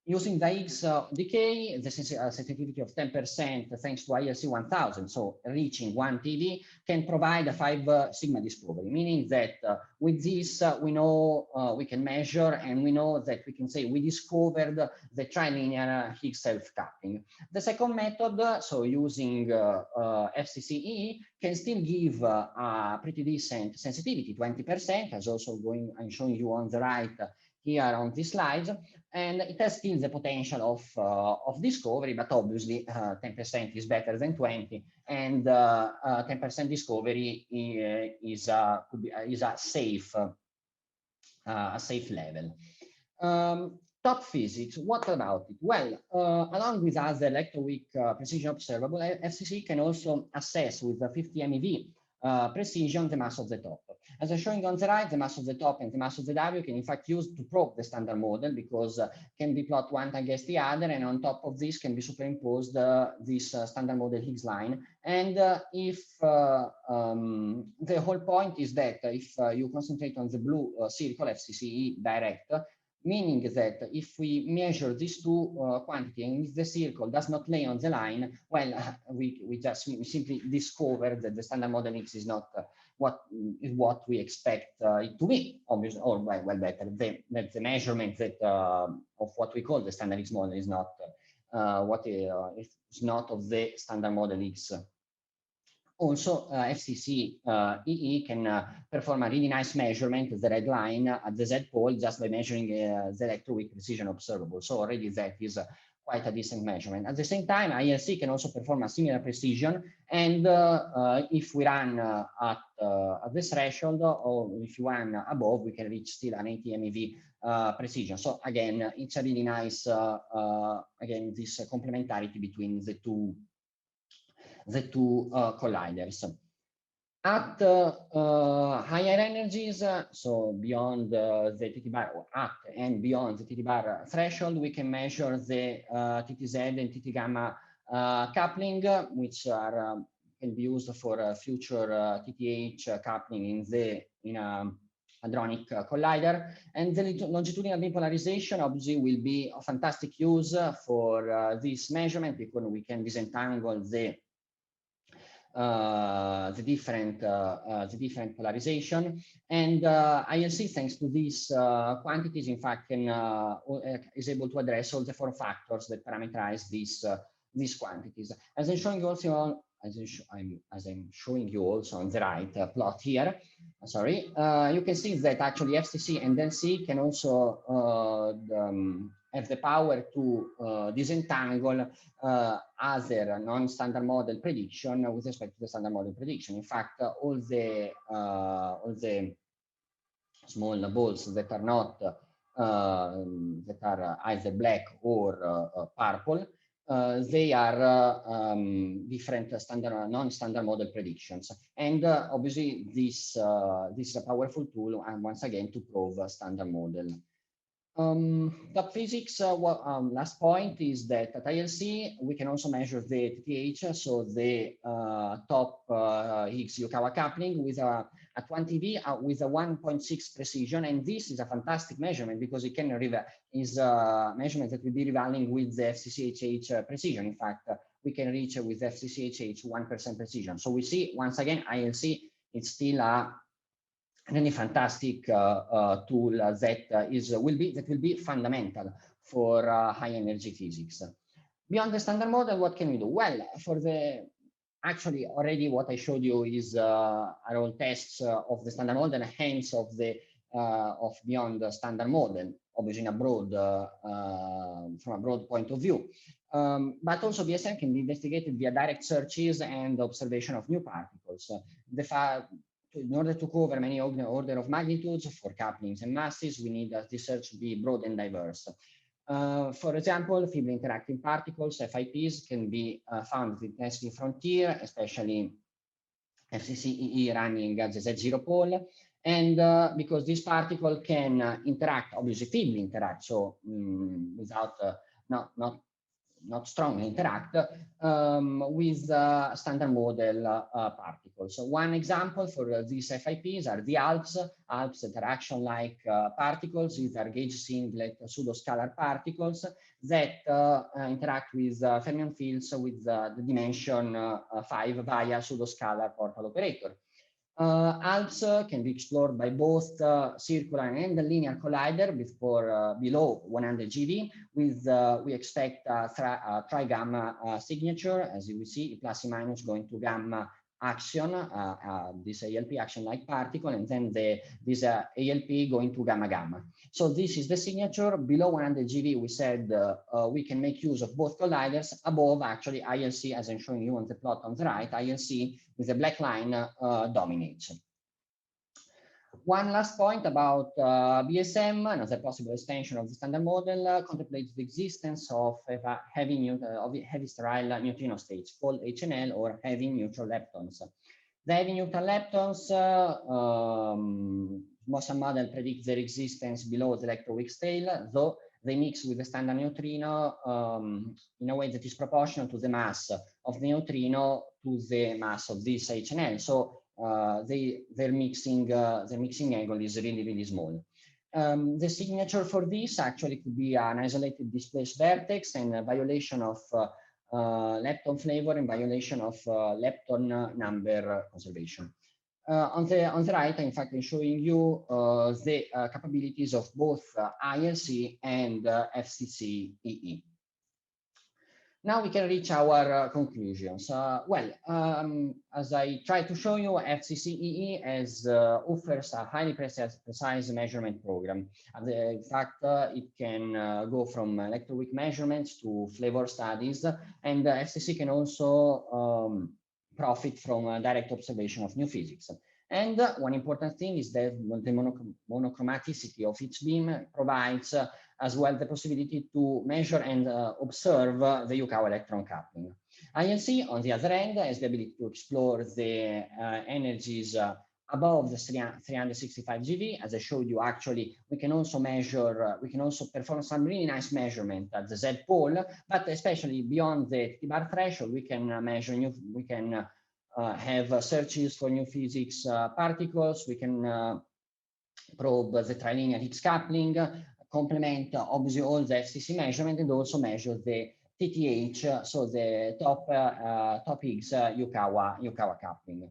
Using the Higgs decay, the sensitivity of 10% thanks to ILC 1000, so reaching 1 TeV, can provide a 5 sigma discovery, meaning that with this, we know we can measure, and we know that we can say we discovered the trilinear Higgs self-coupling. The second method, so using FCCE, can still give a pretty decent sensitivity, 20%, as also I'm showing you on the right here on this slide, and it has still the potential of discovery, but obviously 10% is better than 20, and 10% discovery is a safe level. Top physics, what about it? Well, along with other electroweak precision observable, FCC can also assess with the 50 MeV precision the mass of the top. As I'm showing on the right, the mass of the top and the mass of the W can in fact use to probe the standard model, because can be plot one against the other, and on top of this can be superimposed this standard model Higgs line. And if the whole point is that if you concentrate on the blue circle FCCE direct, meaning that if we measure these two quantities and if the circle does not lay on the line, well, we simply discover that the standard model X is not what we expect it to be, obviously, or well better, that the measurement that of what we call the standard X model is not it's not of the standard model X. Also, FCC EE can perform a really nice measurement of the red line at the Z pole just by measuring the electroweak precision observable. So already that is quite a decent measurement. At the same time, ILC can also perform a similar precision. And if we run at this threshold, or if you run above, we can reach still an 80 MeV precision. So again, it's a really nice, again, this complementarity between the two colliders. At higher energies, so beyond the TT bar, or at and beyond the TT bar threshold, we can measure the TTZ and TT gamma coupling, which are can be used for future TTH coupling in a hadronic collider. And the longitudinal beam polarization obviously will be of fantastic use for this measurement, because we can disentangle the different polarization, and ILC, thanks to these quantities, in fact, is able to address all the form factors that parameterize these quantities. As I'm showing you also as I'm showing you also on the right plot here, sorry, you can see that actually FCC and NC can also have the power to disentangle other non-standard model prediction with respect to the standard model prediction. In fact, all the small balls that are not that are either black or purple, they are different standard non-standard model predictions, and obviously this is a powerful tool, and once again to prove a standard model. Top physics, last point is that at ILC we can also measure the TTH, so the top Higgs Yukawa coupling with a 20V with a 1.6 precision, and this is a fantastic measurement because it can is a measurement that will be rivaling with the FCCHH precision. In fact, we can reach with FCCHH 1% precision. So we see once again ILC is still a really fantastic tool that will be fundamental for high energy physics. Beyond the standard model, what can we do? Well, actually already what I showed you is are all tests of the standard model and hence of beyond the standard model, obviously in a broad from a broad point of view. But also BSM can be investigated via direct searches and observation of new particles. In order to cover many order of magnitudes for couplings and masses, we need this search to be broad and diverse. For example, feebly interacting particles, FIPs, can be found with density frontier, especially FCCEE running at the Z0 pole. And because this particle can interact, obviously feebly interact, so without not strongly interact with standard model particles. So one example for these FIPs are the ALPS interaction-like particles. These are gauge singlet pseudoscalar particles that interact with fermion fields with the dimension 5 via pseudoscalar portal operator. ALPS can be explored by both circular and the linear collider for below 100 GeV with, we expect tri-gamma signature, as you will see, plus and minus going to gamma action, this ALP action-like particle, and then this ALP going to gamma-gamma. So this is the signature. Below 100 GeV, we said we can make use of both colliders. Above, actually, ILC, as I'm showing you on the plot on the right, ILC with the black line dominates. One last point about BSM, another possible extension of the standard model, contemplates the existence of heavy sterile neutrino states called HNL or heavy neutral leptons. The heavy neutral leptons, Motion model predicts their existence below the electroweak scale, though they mix with the standard neutrino in a way that is proportional to the mass of the neutrino to the mass of this HNL. So their mixing angle is really, really small. The signature for this actually could be an isolated displaced vertex and a violation of lepton flavor and violation of lepton number conservation. On the right, in fact, I'm showing you the capabilities of both ILC and FCC-EE. Now we can reach our conclusions. As I tried to show you, FCC-EE offers a highly precise measurement program. In fact, it can go from electroweak measurements to flavor studies, and FCC can also profit from direct observation of new physics. And one important thing is that the monochromaticity of each beam provides as well the possibility to measure and observe the Yukawa electron coupling. ILC, on the other hand, has the ability to explore the energies above the 365 GeV. As I showed you, actually, we can also measure, we can also perform some really nice measurement at the Z pole, but especially beyond the T-bar threshold, we can measure have searches for new physics particles. We can probe the trilinear Higgs coupling, complement obviously all the FCC measurement, and also measure the TTH, so the top Higgs Yukawa coupling.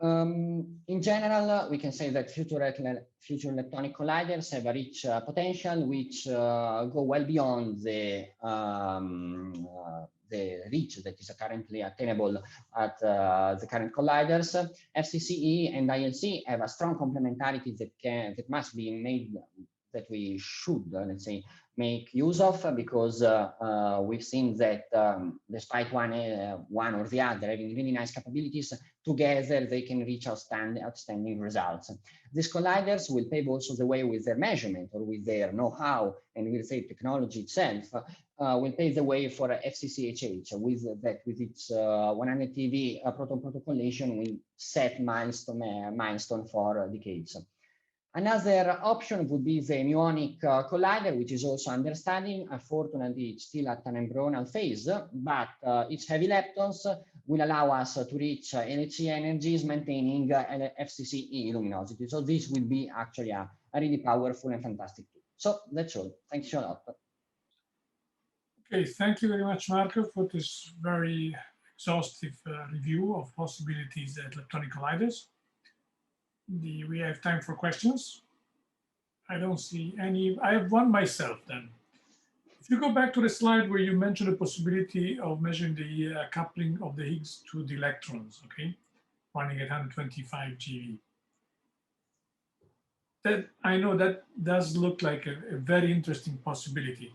In general, we can say that future leptonic colliders have a rich potential, which go well beyond the reach that is currently attainable at the current colliders. FCCE and ILC have a strong complementarity that must be made, that we should, let's say, make use of, because we've seen that despite one or the other having really nice capabilities, together they can reach outstanding results. These colliders will pave also the way with their measurement, or with their know-how, and with their technology itself, will pave the way for FCCHH, with its 100 TeV proton-proton collision will set milestone for decades. Another option would be the muonic collider, which is also under study. Unfortunately, it's still at an embryonal phase, but its heavy leptons will allow us to reach LHC energies maintaining FCC-E luminosity. So this will be actually a really powerful and fantastic tool. So that's all. Thanks a lot.
Okay, thank you very much, Marco, for this very exhaustive review of possibilities at leptonic colliders. We have time for questions. I don't see any. I have one myself then. If you go back to the slide where you mentioned the possibility of measuring the coupling of the Higgs to the electrons, okay, running at 125 GeV. That, I know that does look like a very interesting possibility.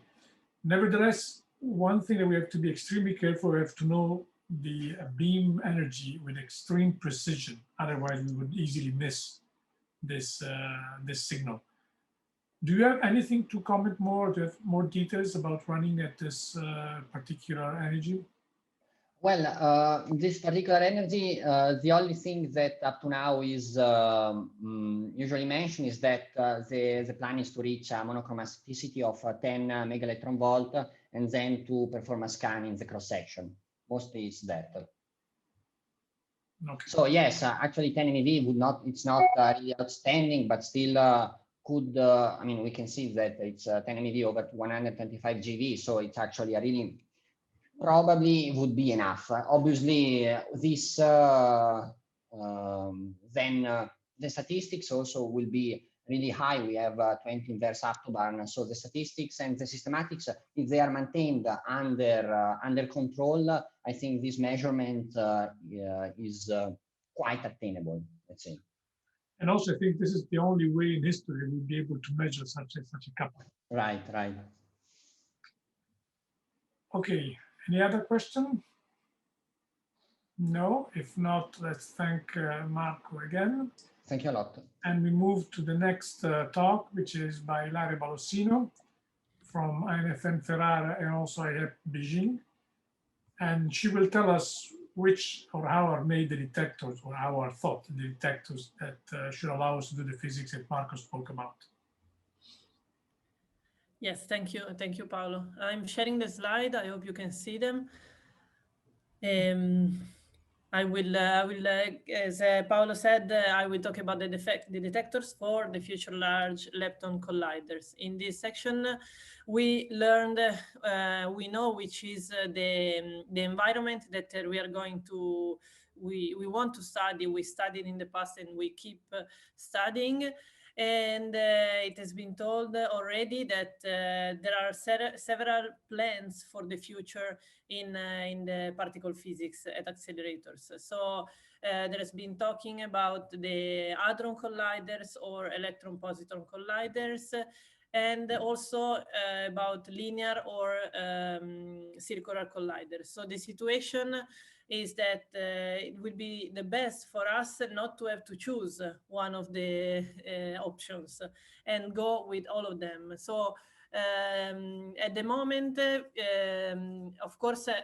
Nevertheless, one thing that we have to be extremely careful, we have to know the beam energy with extreme precision. Otherwise, we would easily miss this signal. Do you have anything to comment more? Do you have more details about running at this particular energy?
Well, this particular energy, the only thing that up to now is usually mentioned is that the plan is to reach a monochromaticity of 10 megaelectron volt, and then to perform a scan in the cross section. Mostly it's that.
Okay.
So yes, actually 10 MeV would not, it's not really outstanding, but still could, I mean, we can see that it's 10 MeV over 125 GeV, so it's actually a really, probably would be enough. Obviously, this then the statistics also will be really high. We have 20 inverse afterburn, so the statistics and the systematics, if they are maintained under control, I think this measurement is quite attainable, let's say.
And also, I think this is the only way in history we'll be able to measure such a coupling.
Right.
Okay. Any other question? No. If not, let's thank Marco again.
Thank you a lot.
And we move to the next talk, which is by Ilaria Balossino from INFN Ferrara and also IEP Beijing. And she will tell us which or how are made the detectors, or how are thought the detectors that should allow us to do the physics that Marco spoke about.
Yes, thank you, Paolo. I'm sharing the slide. I hope you can see them. as Paolo said, I will talk about the detectors for the future large lepton colliders. In this section, we learned, we know which is the environment that we are going to, we want to study. We studied in the past and we keep studying. And it has been told already that there are several plans for the future in the particle physics at accelerators. So there has been talking about the hadron colliders or electron-positron colliders, and also about linear or circular colliders. So the situation is that it will be the best for us not to have to choose one of the options and go with all of them. So at the moment, of course, a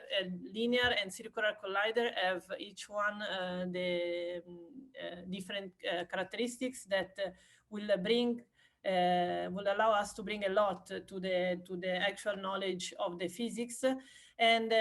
linear and circular collider have each one the different characteristics that will allow us to bring a lot to the actual knowledge of the physics, and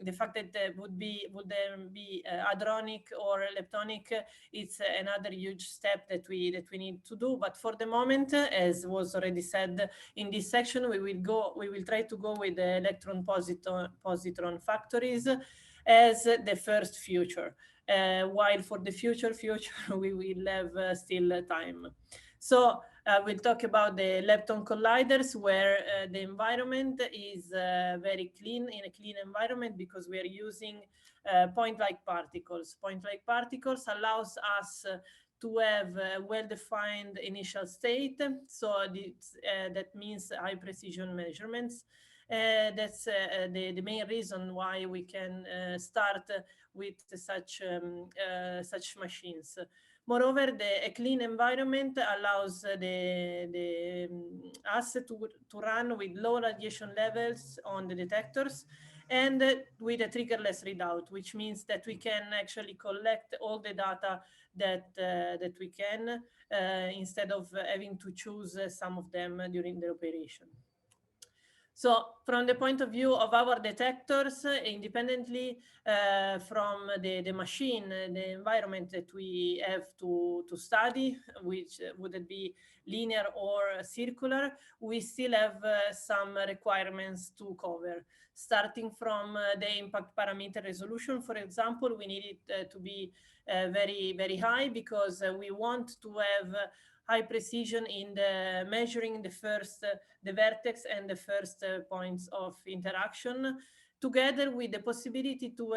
the fact that would there be hadronic or leptonic, it's another huge step that we need to do. But for the moment, as was already said in this section, we will try to go with the electron positron factories as the first future. While for the future we will have still time. So we'll talk about the lepton colliders, where the environment is very clean, in a clean environment, because we are using point-like particles. Point-like particles allows us to have a well-defined initial state. So that means high precision measurements. That's the main reason why we can start with such machines. Moreover, a clean environment allows us to run with low radiation levels on the detectors and with a triggerless readout, which means that we can actually collect all the data that we can instead of having to choose some of them during the operation. So from the point of view of our detectors, independently from the machine, the environment that we have to study, which would it be linear or circular, we still have some requirements to cover. Starting from the impact parameter resolution, for example, we need it to be very, very high, because we want to have high precision in the measuring the vertex and the first points of interaction, together with the possibility to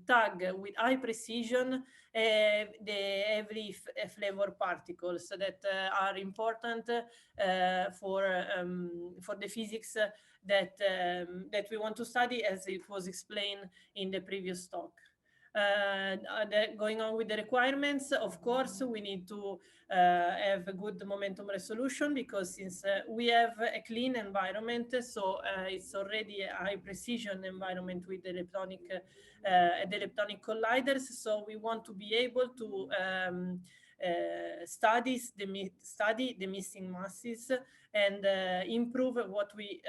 tag with high precision the every flavor particles that are important for the physics that we want to study, as it was explained in the previous talk. Going on with the requirements, of course, we need to have a good momentum resolution, because since we have a clean environment, so it's already a high precision environment with the leptonic colliders. So we want to be able to study the missing masses and improve what we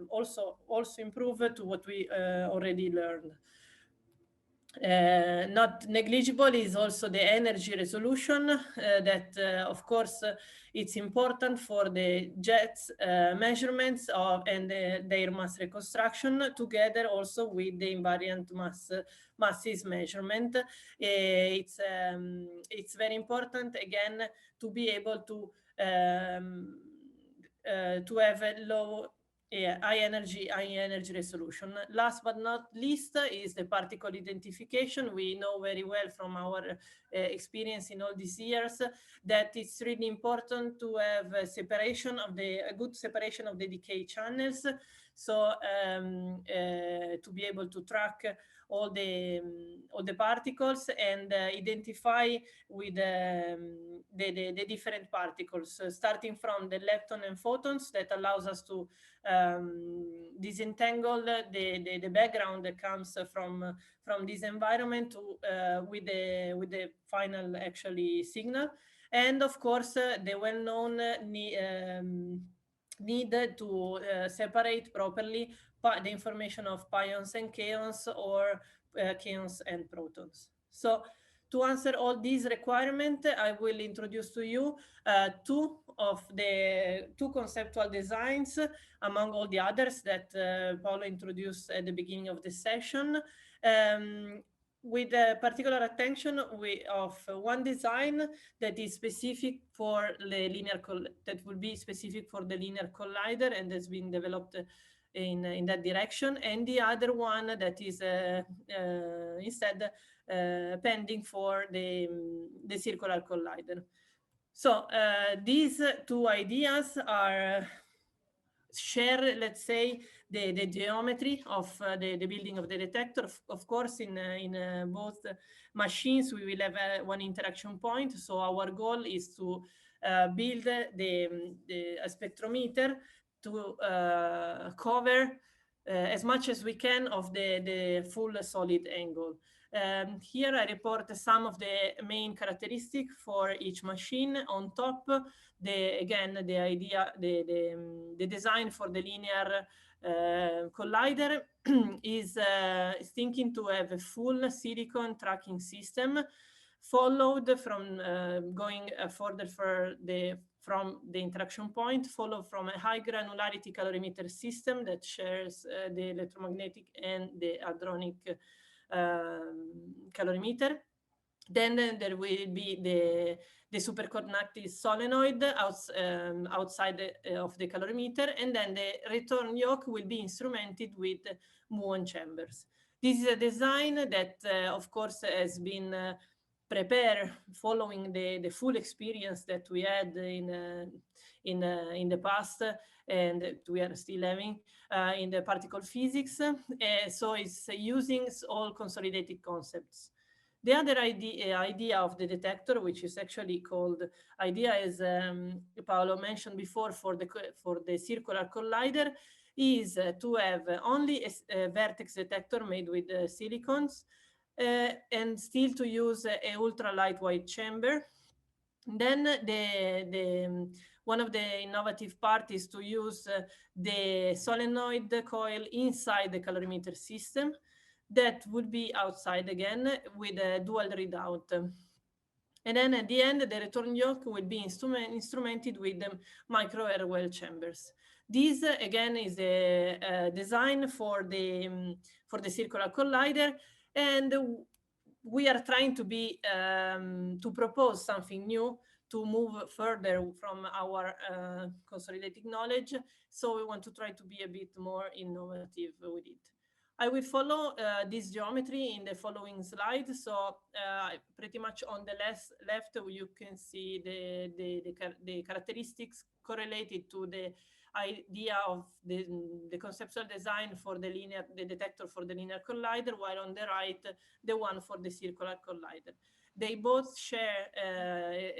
also improve to what we already learned. Not negligible is also the energy resolution that, of course, it's important for the jets measurements and their mass reconstruction, together also with the invariant masses measurement. It's very important, again, to be able to have a high energy resolution. Last but not least is the particle identification. We know very well from our experience in all these years that it's really important to have a good separation of the decay channels. So to be able to track all the particles and identify with the different particles, starting from the lepton and photons, that allows us to disentangle the background that comes from this environment with the final actually signal. And of course, the well-known need to separate properly the information of pions and kaons, or kaons and protons. So to answer all these requirements, I will introduce to you two conceptual designs among all the others that Paolo introduced at the beginning of the session, with particular attention of one design that is specific for the linear that will be specific for the linear collider and has been developed in that direction, and the other one that is instead pending for the circular collider. So these two ideas are share, let's say, the geometry of the building of the detector. Of course, in both machines, we will have one interaction point. So our goal is to build the spectrometer to cover as much as we can of the full solid angle. Here I report some of the main characteristics for each machine. On top, the idea, the design for the linear collider is thinking to have a full silicon tracking system, followed from going further from the interaction point, followed from a high granularity calorimeter system that shares the electromagnetic and the hadronic calorimeter. Then there will be the superconductive solenoid outside of the calorimeter, and then the return yoke will be instrumented with muon chambers. This is a design that, of course, has been prepared following the full experience that we had in the past, and that we are still having in the particle physics. So it's using all consolidated concepts. The other idea of the detector, which is actually called idea, as Paolo mentioned before, for the circular collider, is to have only a vertex detector made with silicons, and still to use a ultra lightweight chamber. Then one of the innovative parts is to use the solenoid coil inside the calorimeter system. That would be outside again with a dual readout. And then at the end, the return yoke will be instrumented with the micro air well chambers. This again is a design for the circular collider, and we are trying to propose something new to move further from our consolidated knowledge. So we want to try to be a bit more innovative with it. I will follow this geometry in the following slide. So pretty much on the left, you can see the characteristics correlated to the idea of the conceptual design for the detector for the linear collider, while on the right, the one for the circular collider. They both share,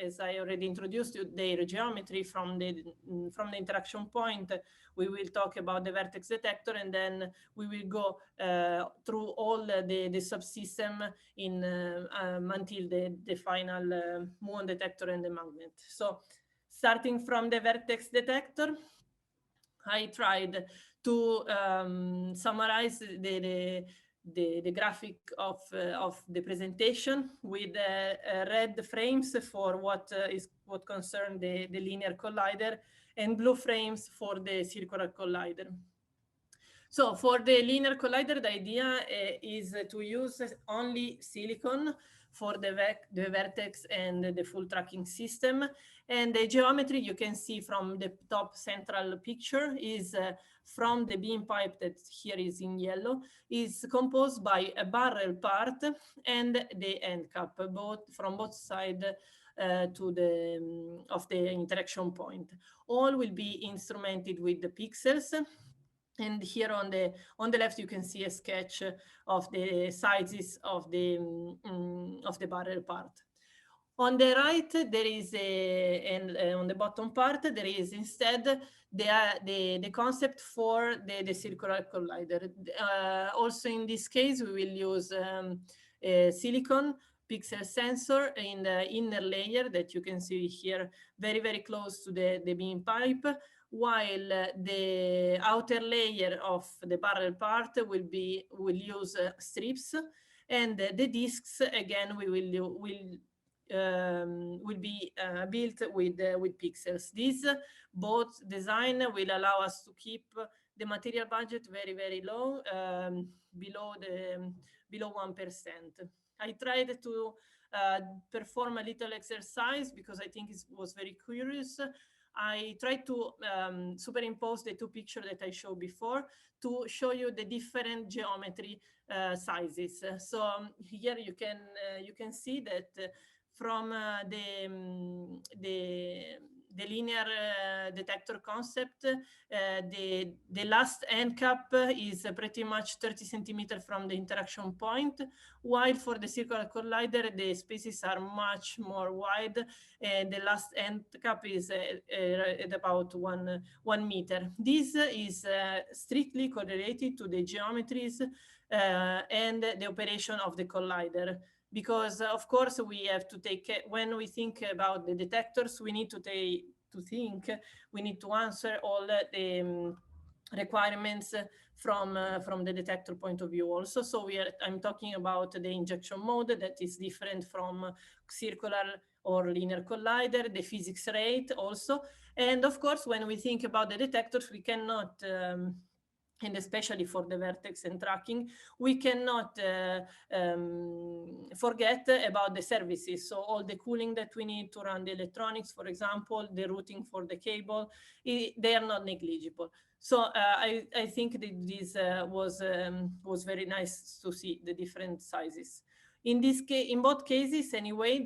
as I already introduced you, their geometry from the interaction point. We will talk about the vertex detector, and then we will go through all the subsystem until the final muon detector and the magnet. So starting from the vertex detector, I tried to summarize the graphic of the presentation with red frames for what concern the linear collider, and blue frames for the circular collider. So for the linear collider, the idea is to use only silicon for the vertex and the full tracking system. And the geometry you can see from the top central picture is from the beam pipe that here is in yellow, is composed by a barrel part and the end cap, from both sides of the interaction point. All will be instrumented with the pixels. And here on the left, you can see a sketch of the sizes of the barrel part. On the right, there is and on the bottom part, there is instead the concept for the circular collider. Also in this case, we will use silicon pixel sensor in the inner layer that you can see here, very, very close to the beam pipe, while the outer layer of the barrel part will use strips, and the discs again will be built with pixels. This both design will allow us to keep the material budget very, very low, below 1%. I tried to perform a little exercise because I think it was very curious. I tried to superimpose the two pictures that I showed before to show you the different geometry sizes. So here you can see that from the linear detector concept, the last end cap is pretty much 30 centimeters from the interaction point, while for the circular collider, the spaces are much more wide, and the last end cap is at about 1 meter. This is strictly correlated to the geometries and the operation of the collider. Because of course we have to take, when we think about the detectors, we need to answer all the requirements from the detector point of view also. So I'm talking about the injection mode that is different from circular or linear collider, the physics rate also. And of course, when we think about the detectors, we cannot and especially for the vertex and tracking, we cannot forget about the services. So all the cooling that we need to run the electronics, for example, the routing for the cable, they are not negligible. So I think that this was very nice to see the different sizes. In this case, in both cases, anyway,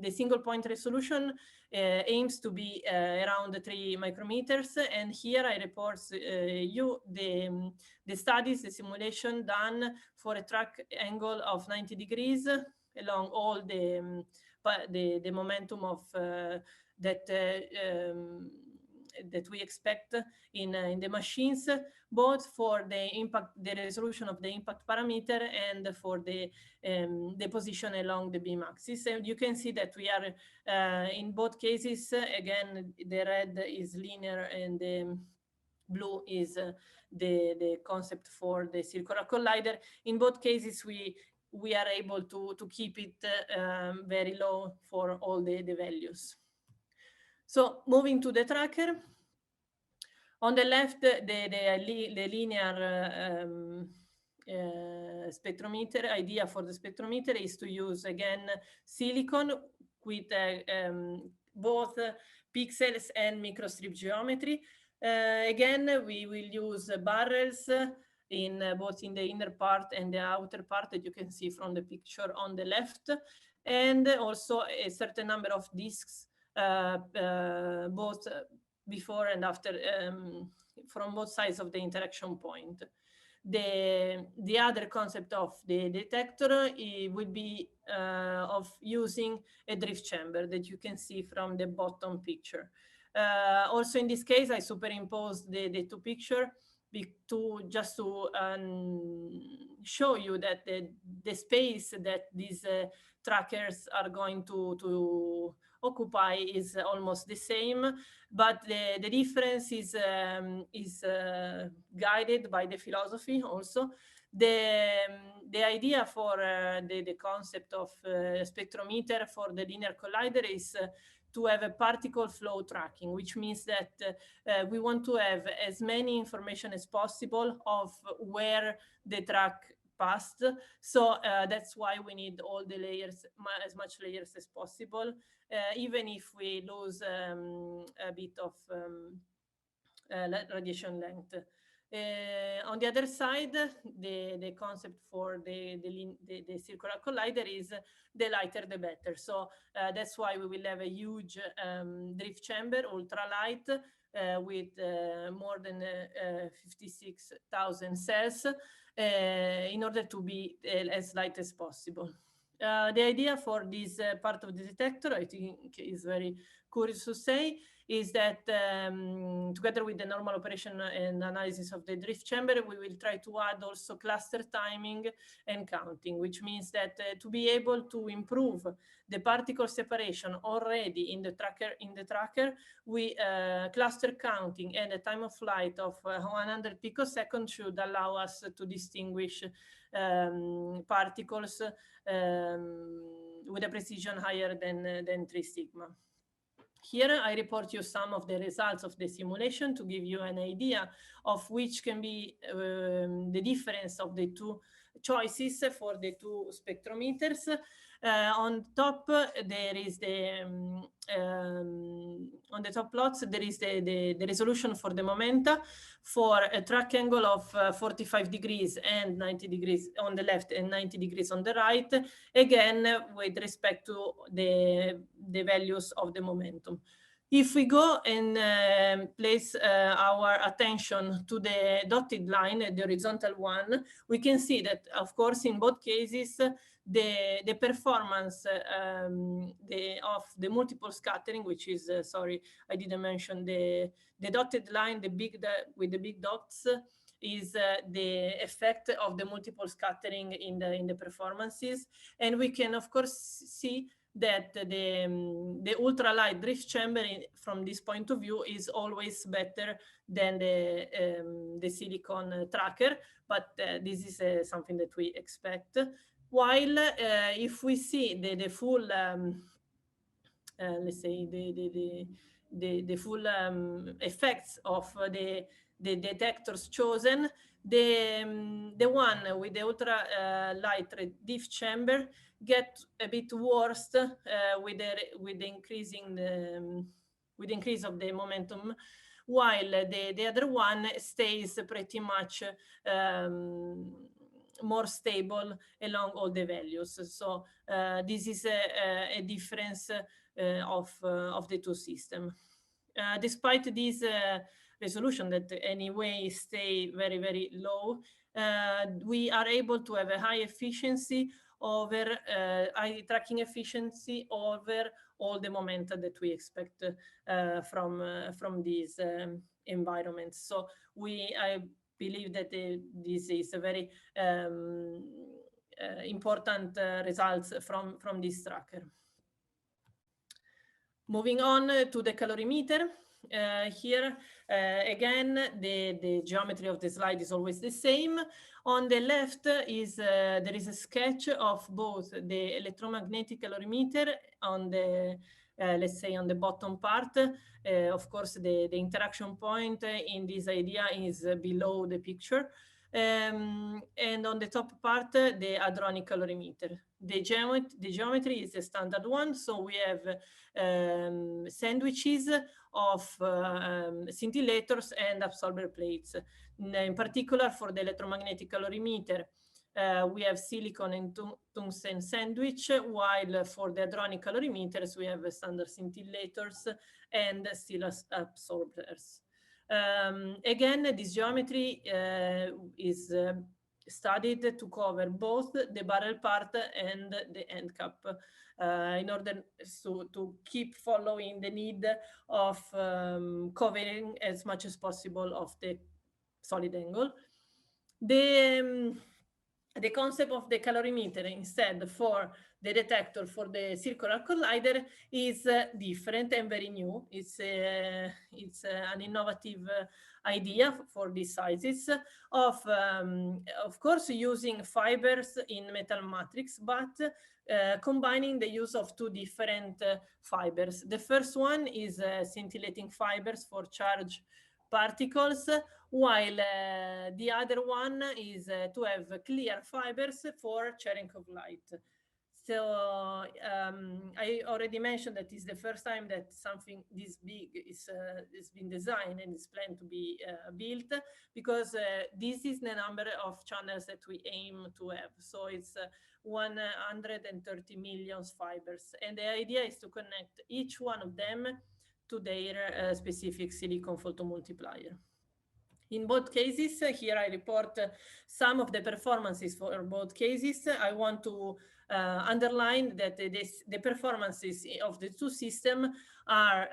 the single point resolution aims to be around 3 micrometers. And here I report you the studies, the simulation done for a track angle of 90 degrees along all the momentum of that we expect in the machines, both for the impact, the resolution of the impact parameter, and for the position along the beam axis. And you can see that we are in both cases, again, the red is linear and the blue is the concept for the circular collider. In both cases, we are able to keep it very low for all the values. So moving to the tracker, on the left, the linear spectrometer idea for the spectrometer is to use again silicon with both pixels and microstrip geometry. Again, we will use barrels in both in the inner part and the outer part that you can see from the picture on the left, and also a certain number of discs both before and after from both sides of the interaction point. The other concept of the detector will be of using a drift chamber that you can see from the bottom picture. Also in this case, I superimposed the two pictures just to show you that the space that these trackers are going to occupy is almost the same, but the difference is guided by the philosophy also. The idea for the concept of spectrometer for the linear collider is to have a particle flow tracking, which means that we want to have as many information as possible of where the track passed. So that's why we need all the layers, as much layers as possible, even if we lose a bit of radiation length. On the other side, the concept for the circular collider is the lighter the better. So that's why we will have a huge drift chamber, ultralight, with more than 56,000 cells in order to be as light as possible. The idea for this part of the detector, I think, is very curious to say, is that together with the normal operation and analysis of the drift chamber, we will try to add also cluster timing and counting, which means that to be able to improve the particle separation already in the tracker, we cluster counting and the time of flight of 100 picoseconds should allow us to distinguish particles with a precision higher than 3 sigma. Here I report you some of the results of the simulation to give you an idea of which can be the difference of the two choices for the two spectrometers. On top, there is the on the top plots, there is the resolution for the momenta for a track angle of 45 degrees and 90 degrees on the left and 90 degrees on the right, again, with respect to the values of the momentum. If we go and place our attention to the dotted line, the horizontal one, we can see that, of course, in both cases, the performance of the multiple scattering, which is, sorry, I didn't mention the dotted line, with the big dots, is the effect of the multiple scattering in the performances. And we can, of course, see that the ultralight drift chamber from this point of view is always better than the silicon tracker, but this is something that we expect. While if we see the full, let's say, the full effects of the detectors chosen, the one with the ultra light drift chamber get a bit worse with the increase of the momentum, while the other one stays pretty much more stable along all the values. So this is a difference of the two systems. Despite this resolution that anyway stay very, very low, we are able to have a high efficiency over high tracking efficiency over all the momenta that we expect from these environments. So I believe that this is a very important results from this tracker. Moving on to the calorimeter. Here, again, the geometry of the slide is always the same. On the left is there is a sketch of both the electromagnetic calorimeter on the let's say on the bottom part. Of course, the interaction point in this idea is below the picture. And on the top part, the hadronic calorimeter. The geometry is the standard one, so we have sandwiches of scintillators and absorber plates. In particular, for the electromagnetic calorimeter, we have silicon and tungsten sandwich, while for the hadronic calorimeters, we have standard scintillators and steel absorbers. Again, this geometry is studied to cover both the barrel part and the end cap in order to keep following the need of covering as much as possible of the solid angle. The concept of the calorimeter instead for the detector for the circular collider is different and very new. It's an innovative idea for these sizes of course, using fibers in metal matrix, but combining the use of two different fibers. The first one is scintillating fibers for charged particles, while the other one is to have clear fibers for Cherenkov light. So I already mentioned that it's the first time that something this big is been designed and is planned to be built, because this is the number of channels that we aim to have. So it's 130 million fibers. And the idea is to connect each one of them to their specific silicon photomultiplier. In both cases, here I report some of the performances for both cases. I want to underline that the performances of the two systems are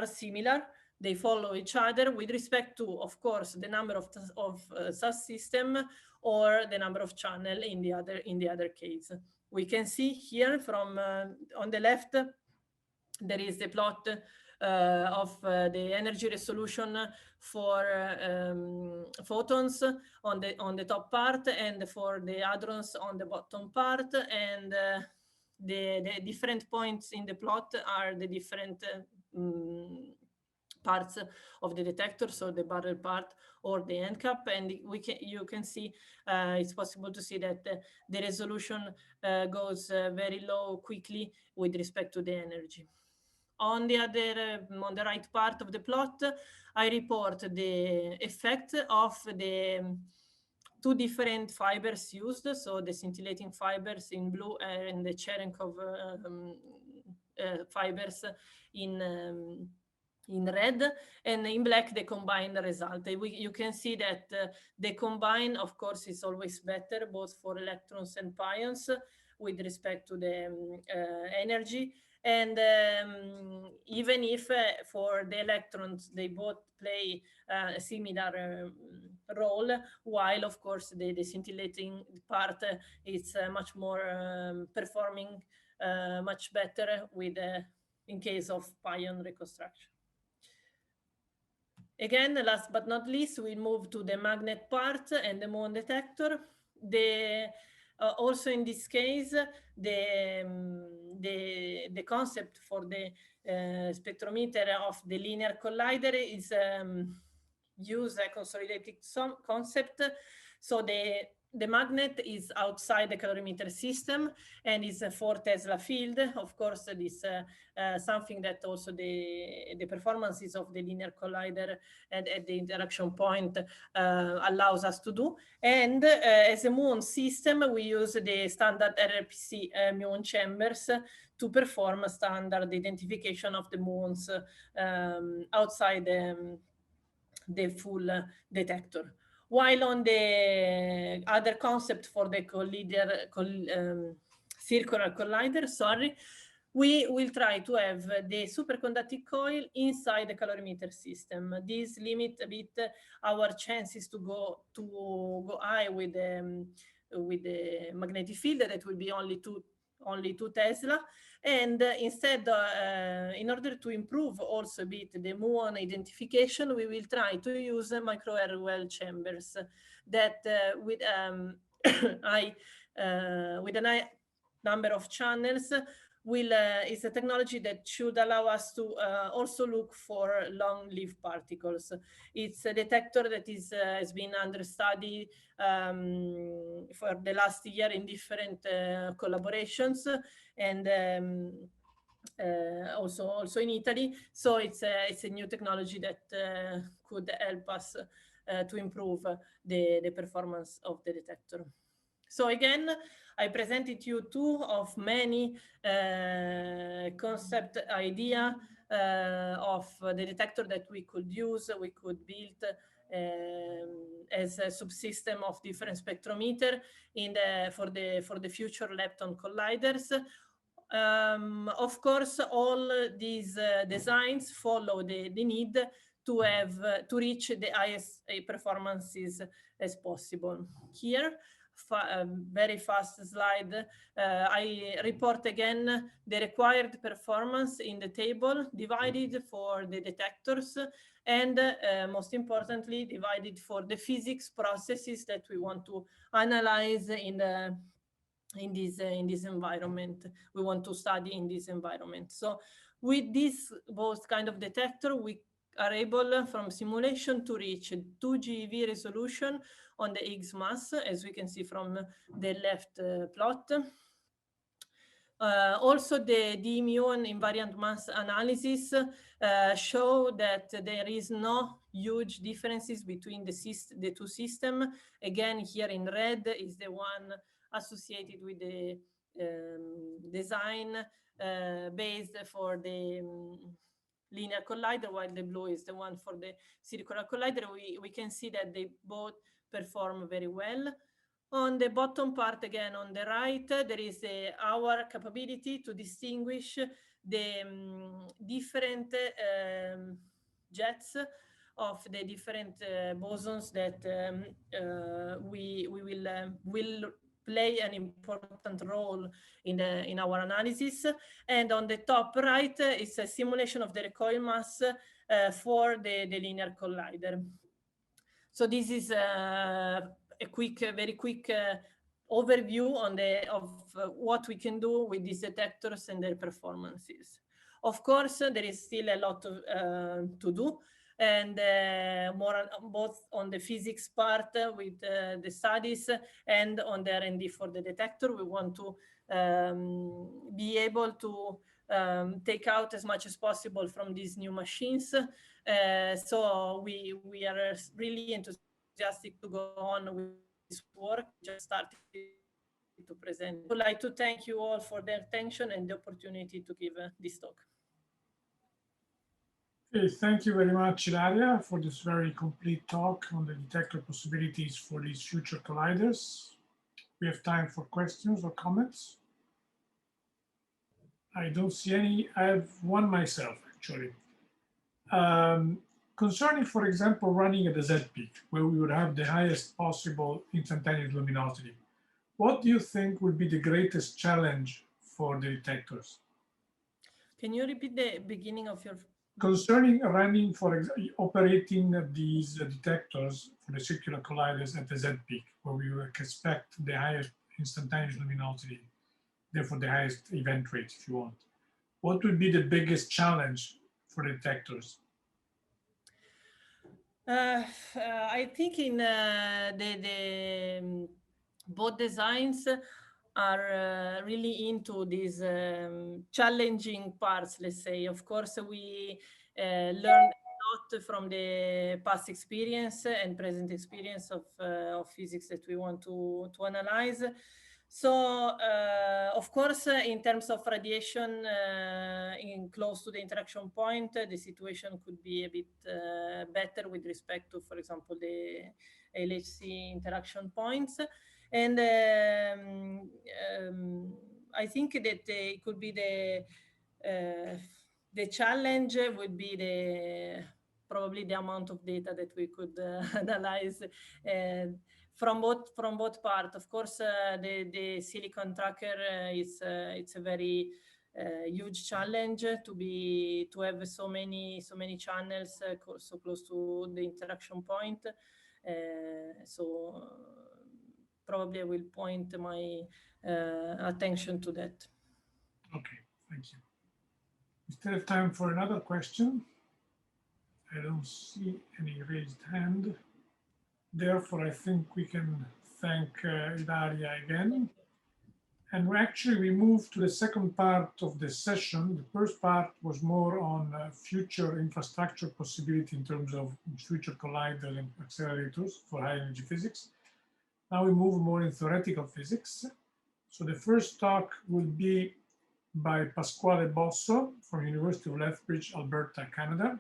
similar. They follow each other with respect to, of course, the number of subsystem or the number of channel in the other case. We can see here from on the left, there is the plot of the energy resolution for photons on the top part, and for the hadrons on the bottom part, and the different points in the plot are the different parts of the detector, so the barrel part or the end cap, and you can see it's possible to see that the resolution goes very low quickly with respect to the energy. On the right part of the plot, I report the effect of the two different fibers used, so the scintillating fibers in blue and the Cherenkov fibers in red, and in black the combined result. You can see that the combine, of course, is always better both for electrons and pions with respect to the energy. And even if for the electrons, they both play a similar role, while of course the scintillating part is much more performing much better with in case of pion reconstruction. Again, last but not least, we move to the magnet part and the muon detector. Also in this case, the concept for the spectrometer of the linear collider is use a consolidated concept. So the magnet is outside the calorimeter system and is a 4 Tesla field. Of course, this something that also the performances of the linear collider at the interaction point allows us to do. And as a muon system, we use the standard RPC muon chambers to perform a standard identification of the muons outside the full detector. While on the other concept for the circular collider, we will try to have the superconducting coil inside the calorimeter system. This limits a bit our chances to go high with the magnetic field, that will be only 2 Tesla. And instead, in order to improve also a bit the muon identification, we will try to use micro air well chambers that with a high number of channels is a technology that should allow us to also look for long-lived particles. It's a detector that has been under study for the last year in different collaborations, and also in Italy. So it's a new technology that could help us to improve the performance of the detector. So again, I presented you two of many concept idea of the detector that we could use, we could build as a subsystem of different spectrometer for the future lepton colliders. Of course, all these designs follow the need to reach the highest performances as possible. Here, very fast slide. I report again the required performance in the table, divided for the detectors, and most importantly, divided for the physics processes that we want to analyze in this environment. We want to study in this environment. So with this both kind of detector, we are able from simulation to reach 2 GeV resolution on the Higgs mass, as we can see from the left plot. Also, the muon invariant mass analysis show that there is no huge differences between the two systems. Again, here in red is the one associated with the design based for the linear collider, while the blue is the one for the circular collider. We can see that they both perform very well. On the bottom part, again, on the right, there is our capability to distinguish the different jets of the different bosons that we will play an important role in our analysis. And on the top right is a simulation of the recoil mass for the linear collider. So this is a very quick overview on what we can do with these detectors and their performances. Of course, there is still a lot to do, and more both on the physics part with the studies and on the R&D for the detector. We want to be able to take out as much as possible from these new machines. So we are really enthusiastic to go on with this work. Just started to present. I would like to thank you all for the attention and the opportunity to give this talk.
Okay, thank you very much, Ilaria, for this very complete talk on the detector possibilities for these future colliders. We have time for questions or comments. I don't see any. I have one myself, actually. Concerning, for example, running at the Z peak, where we would have the highest possible instantaneous luminosity, what do you think would be the greatest challenge for the detectors?
Can you repeat the beginning of your...
Concerning running, for example, operating these detectors for the circular colliders at the Z peak, where we would expect the highest instantaneous luminosity, therefore the highest event rate, if you want. What would be the biggest challenge for the detectors?
I think in both designs are really into these challenging parts, let's say. Of course, we learned a lot from the past experience and present experience of physics that we want to analyze. So, of course, in terms of radiation in close to the interaction point, the situation could be a bit better with respect to, for example, the LHC interaction points. And I think that it could be the challenge would be probably the amount of data that we could analyze from both parts. Of course, the silicon tracker it's a very huge challenge to have so many channels so close to the interaction point. So probably I will point my attention to that.
Okay, thank you. We still have time for another question. I don't see any raised hand. Therefore, I think we can thank Ilaria again. And we move to the second part of the session. The first part was more on future infrastructure possibility in terms of future colliders and accelerators for high energy physics. Now we move more in theoretical physics. So the first talk will be by Pasquale Bosso from University of Lethbridge, Alberta, Canada.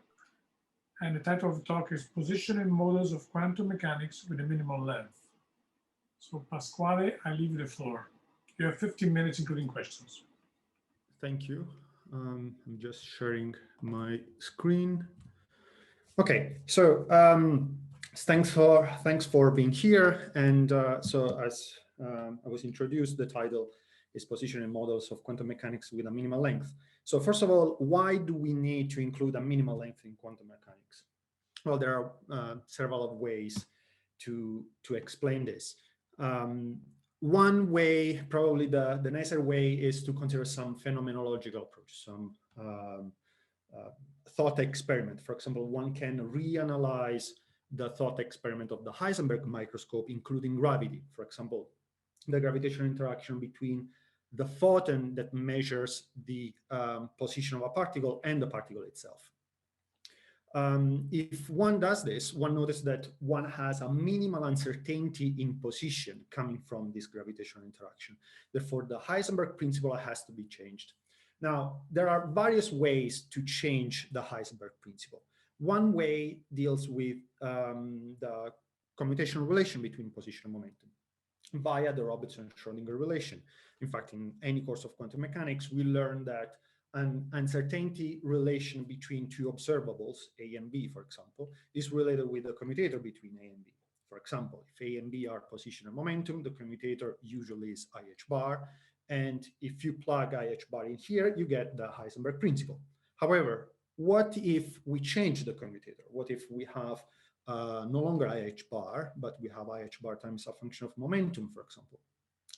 And the title of the talk is Positioning Models of Quantum Mechanics with a Minimal Length. So Pasquale, I leave you the floor. You have 15 minutes, including questions.
Thank you. I'm just sharing my screen. Okay, so thanks for being here. And so as I was introduced, the title is Positioning Models of Quantum Mechanics with a Minimal Length. So first of all, why do we need to include a minimal length in quantum mechanics? Well, there are several of ways to explain this. One way, probably the nicer way, is to consider some phenomenological approach, some thought experiment. For example, one can reanalyze the thought experiment of the Heisenberg microscope, including gravity. For example, the gravitational interaction between the photon that measures the position of a particle and the particle itself. If one does this, one notices that one has a minimal uncertainty in position coming from this gravitational interaction. Therefore, the Heisenberg principle has to be changed. Now, there are various ways to change the Heisenberg principle. One way deals with the commutational relation between position and momentum via the Robertson-Schrödinger relation. In fact, in any course of quantum mechanics, we learn that an uncertainty relation between two observables, A and B, for example, is related with the commutator between A and B. For example, if A and B are position and momentum, the commutator usually is IH bar. And if you plug IH bar in here, you get the Heisenberg principle. However, what if we change the commutator? What if we have no longer IH bar, but we have IH bar times a function of momentum, for example?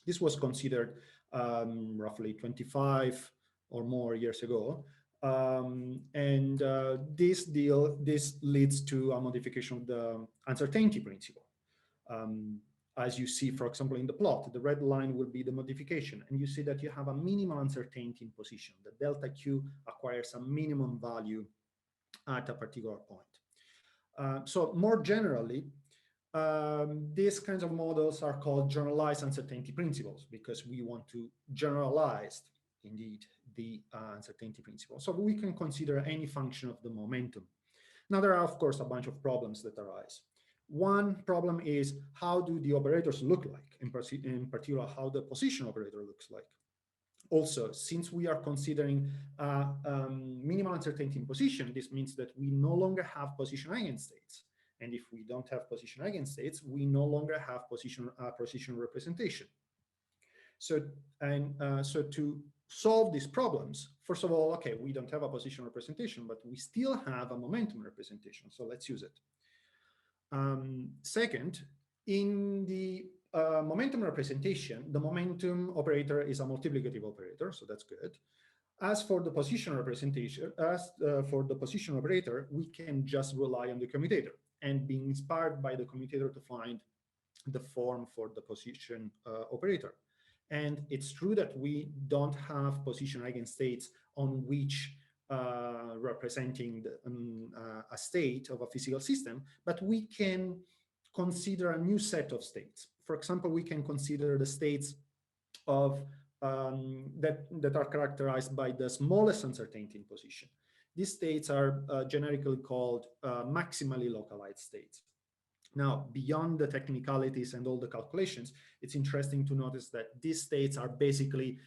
This was considered roughly 25 or more years ago. This leads to a modification of the uncertainty principle. As you see, for example, in the plot, the red line will be the modification, and you see that you have a minimal uncertainty in position. The delta Q acquires a minimum value at a particular point. So more generally, these kinds of models are called generalized uncertainty principles because we want to generalize, indeed, the uncertainty principle. So we can consider any function of the momentum. Now, there are, of course, a bunch of problems that arise. One problem is, how do the operators look like? In particular, how the position operator looks like. Also, since we are considering minimal uncertainty in position, this means that we no longer have position eigenstates. And if we don't have position eigenstates, we no longer have position representation. So to solve these problems, first of all, okay, we don't have a position representation, but we still have a momentum representation. So let's use it. Second, in the momentum representation, the momentum operator is a multiplicative operator, so that's good. As for the position representation, for the position operator, we can just rely on the commutator and be inspired by the commutator to find the form for the position operator. And it's true that we don't have position eigenstates on which representing a state of a physical system, but we can consider a new set of states. For example, we can consider the states of that are characterized by the smallest uncertainty in position. These states are generically called maximally localized states. Now, beyond the technicalities and all the calculations, it's interesting to notice that these states are basically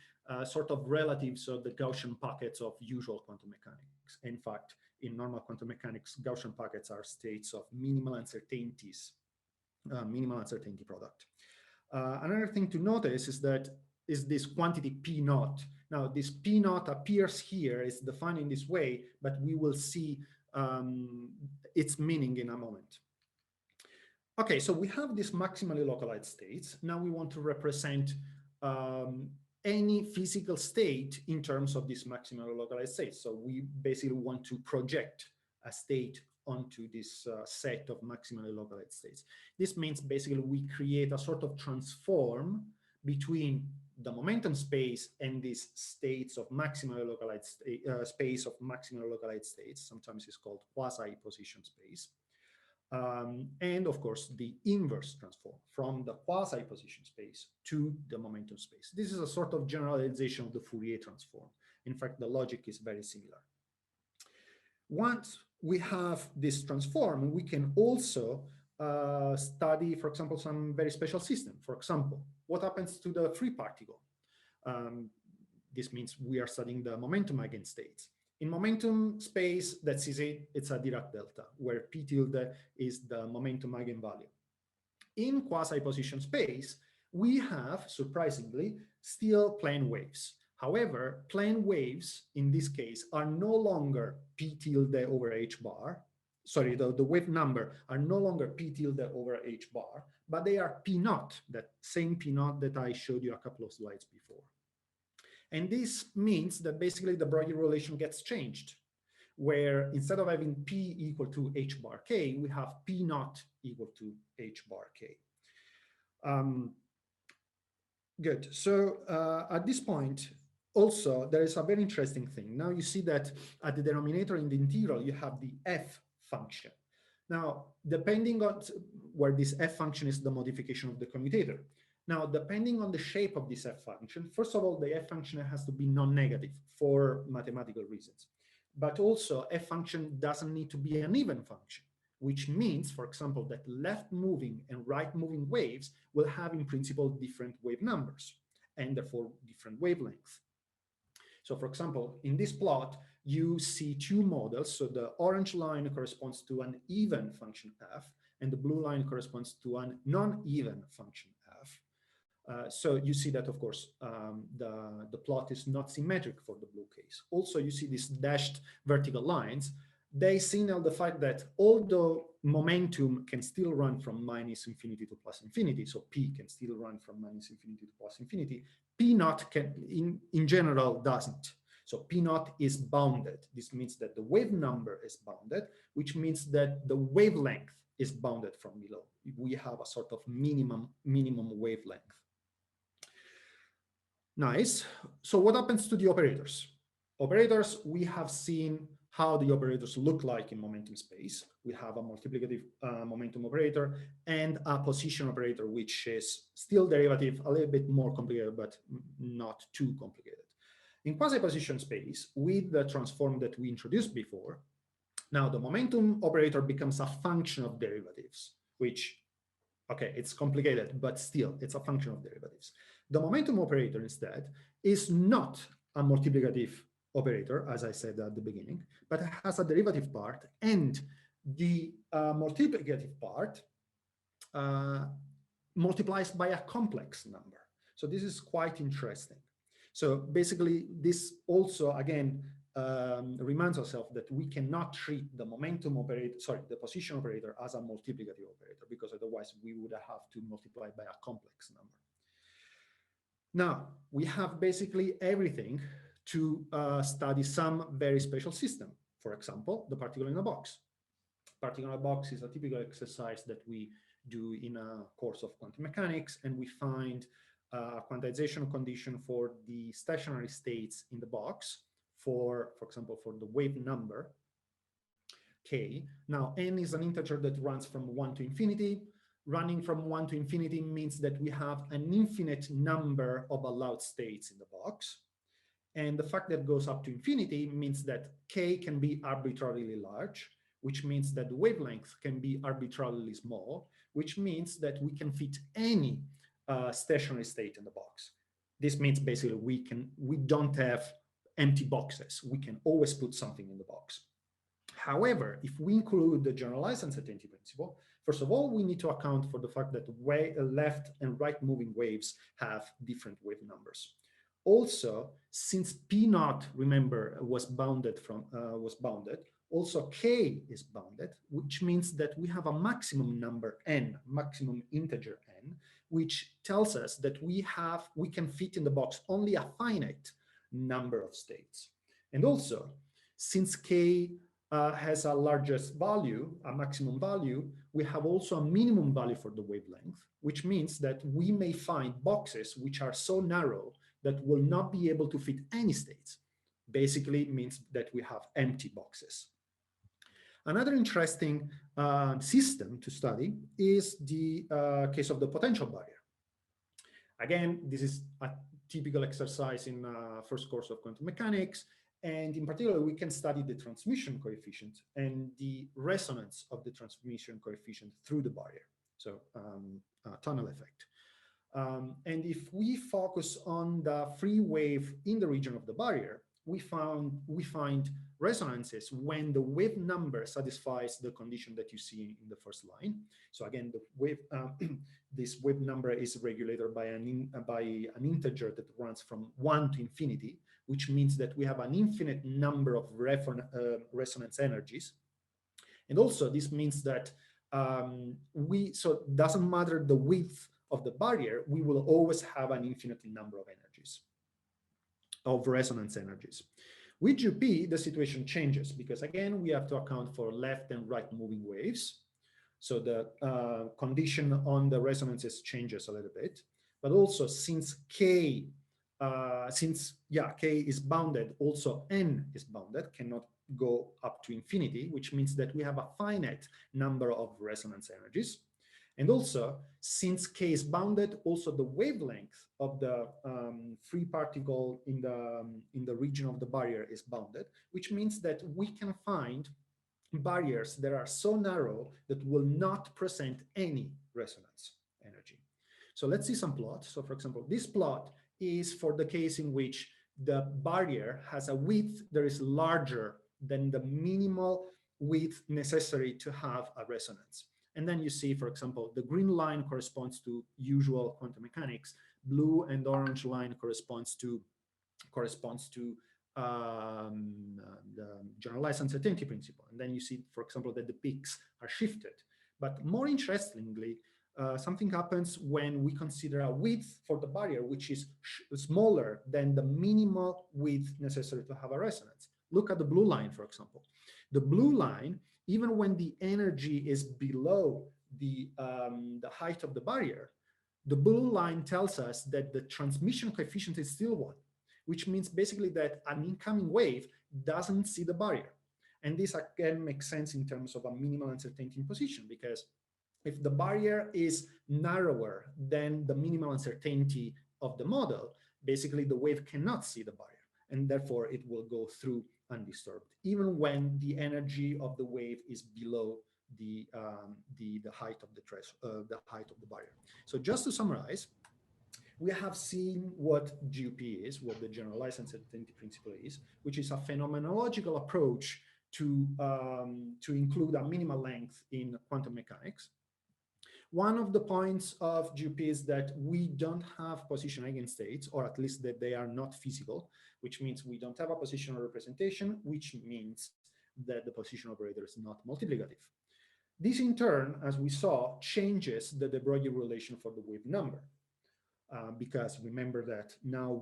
sort of relatives of the Gaussian pockets of usual quantum mechanics. In fact, in normal quantum mechanics, Gaussian pockets are states of minimal uncertainties, minimal uncertainty product. Another thing to notice is that this quantity P naught. Now, this P naught appears here, is defined in this way, but we will see its meaning in a moment. Okay, so we have these maximally localized states. Now we want to represent any physical state in terms of these maximally localized states. So we basically want to project a state onto this set of maximally localized states. This means basically we create a sort of transform between the momentum space and these states of maximally localized space of maximally localized states. Sometimes it's called quasi-position space. And of course, the inverse transform from the quasi-position space to the momentum space. This is a sort of generalization of the Fourier transform. In fact, the logic is very similar. Once we have this transform, we can also study, for example, some very special system. For example, what happens to the free particle? This means we are studying the momentum eigenstates. In momentum space, that's easy. It's a Dirac delta, where P tilde is the momentum eigenvalue. In quasi-position space, we have, surprisingly, still plane waves. However, plane waves, in this case, are no longer P tilde over H bar. Sorry, the wave number are no longer P tilde over H bar, but they are P naught, that same P naught that I showed you a couple of slides before. And this means that basically the Broglie relation gets changed, where instead of having P equal to H bar K, we have P naught equal to H bar K. Good. So at this point, also, there is a very interesting thing. Now you see that at the denominator in the integral, you have the F function. Now, depending on where this F function is the modification of the commutator. Now, depending on the shape of this f function, first of all, the f function has to be non-negative for mathematical reasons. But also, f function doesn't need to be an even function, which means, for example, that left-moving and right-moving waves will have, in principle, different wave numbers and therefore different wavelengths. So, for example, in this plot, you see two models. So the orange line corresponds to an even function f, and the blue line corresponds to a non-even function f. So you see that, of course, the plot is not symmetric for the blue case. Also, you see these dashed vertical lines. They signal the fact that although momentum can still run from minus infinity to plus infinity, so P can still run from minus infinity to plus infinity, P naught can, in general, doesn't. So P naught is bounded. This means that the wave number is bounded, which means that the wavelength is bounded from below. We have a sort of minimum wavelength. Nice. So what happens to the operators? Operators, we have seen how the operators look like in momentum space. We have a multiplicative momentum operator and a position operator, which is still derivative, a little bit more complicated, but not too complicated. In quasi-position space, with the transform that we introduced before, now the momentum operator becomes a function of derivatives, which, okay, it's complicated, but still, it's a function of derivatives. The momentum operator, instead, is not a multiplicative operator, as I said at the beginning, but it has a derivative part, and the multiplicative part multiplies by a complex number. So this is quite interesting. So basically, this also, again, reminds ourselves that we cannot treat the momentum operator, sorry, the position operator as a multiplicative operator, because otherwise we would have to multiply by a complex number. Now, we have basically everything to study some very special system. For example, the particle in a box. Particle in a box is a typical exercise that we do in a course of quantum mechanics, and we find a quantization condition for the stationary states in the box, for example, for the wave number, k. Now, n is an integer that runs from 1 to infinity. Running from 1 to infinity means that we have an infinite number of allowed states in the box. And the fact that it goes up to infinity means that k can be arbitrarily large, which means that the wavelength can be arbitrarily small, which means that we can fit any stationary state in the box. This means basically we don't have empty boxes. We can always put something in the box. However, if we include the generalized uncertainty principle, first of all, we need to account for the fact that left and right moving waves have different wave numbers. Also, since P naught, remember, was bounded, also k is bounded, which means that we have a maximum number n, maximum integer n, which tells us that we can fit in the box only a finite number of states. And also, since k has a largest value, a maximum value, we have also a minimum value for the wavelength, which means that we may find boxes which are so narrow that will not be able to fit any states. Basically, it means that we have empty boxes. Another interesting system to study is the case of the potential barrier. Again, this is a typical exercise in first course of quantum mechanics. And in particular, we can study the transmission coefficient and the resonance of the transmission coefficient through the barrier. So tunnel effect. And if we focus on the free wave in the region of the barrier, we find resonances when the wave number satisfies the condition that you see in the first line. So again, the wave, this wave number is regulated by an integer that runs from 1 to infinity, which means that we have an infinite number of resonance energies. And also this means that so it doesn't matter the width of the barrier, we will always have an infinite number of energies, of resonance energies. With GP, the situation changes because again, we have to account for left and right moving waves. So the condition on the resonances changes a little bit, but also since k is bounded, also n is bounded, cannot go up to infinity, which means that we have a finite number of resonance energies. And also, since K is bounded, also the wavelength of the free particle in the region of the barrier is bounded, which means that we can find barriers that are so narrow that will not present any resonance energy. So let's see some plots. So for example, this plot is for the case in which the barrier has a width that is larger than the minimal width necessary to have a resonance. And then you see, for example, the green line corresponds to usual quantum mechanics. Blue and orange line corresponds to the generalized uncertainty principle. And then you see, for example, that the peaks are shifted. But more interestingly, something happens when we consider a width for the barrier, which is smaller than the minimal width necessary to have a resonance. Look at the blue line, for example. The blue line, even when the energy is below the height of the barrier, the blue line tells us that the transmission coefficient is still 1, which means basically that an incoming wave doesn't see the barrier. And this again makes sense in terms of a minimal uncertainty in position, because if the barrier is narrower than the minimal uncertainty of the model, basically the wave cannot see the barrier, and therefore it will go through undisturbed, even when the energy of the wave is below the height of the barrier. So just to summarize, we have seen what GUP is, what the generalized uncertainty principle is, which is a phenomenological approach to include a minimal length in quantum mechanics. One of the points of GUP is that we don't have position eigenstates, or at least that they are not physical, which means we don't have a positional representation, which means that the position operator is not multiplicative. This in turn, as we saw, changes the de Broglie relation for the wave number. Because remember that now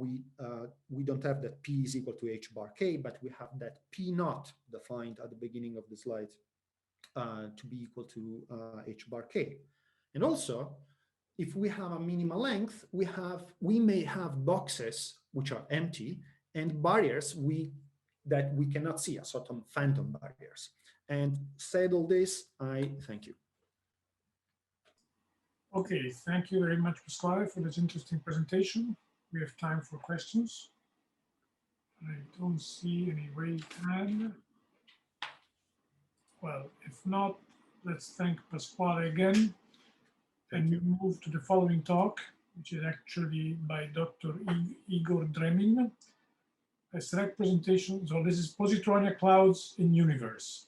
we don't have that P is equal to H bar K, but we have that P naught defined at the beginning of the slide to be equal to H bar K. And also, if we have a minimal length, we may have boxes which are empty and barriers that we cannot see, a sort of phantom barriers. And said all this, I thank you.
Okay, thank you very much, Pasquale, for this interesting presentation. We have time for questions. I don't see any raised hand. Well, if not, let's thank Pasquale again and move to the following talk, which is actually by Dr. Igor Dremin. A select presentation. So this is Positronia clouds in universe.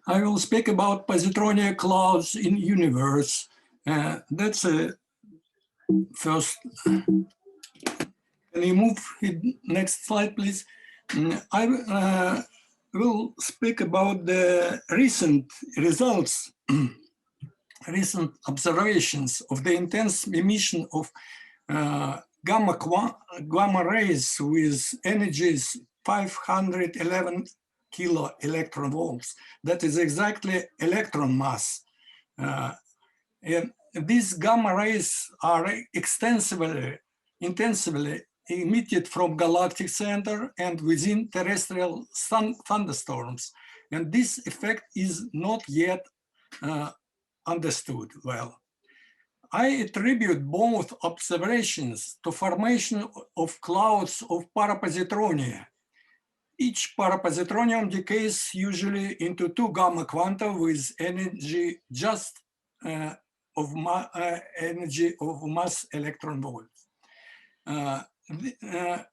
I will speak about Positronia clouds in universe. That's a first. Can you move next slide, please? I will speak about the recent results, recent observations of the intense emission of gamma rays with energies 511 kilo electron volts. That is exactly electron mass. And these gamma rays are intensively emitted from galactic center and within terrestrial thunderstorms. And this effect is not yet understood well. I attribute both observations to formation of clouds of parapositronia. Each parapositronium decays usually into 2 gamma quanta with energy just energy of mass electron volts.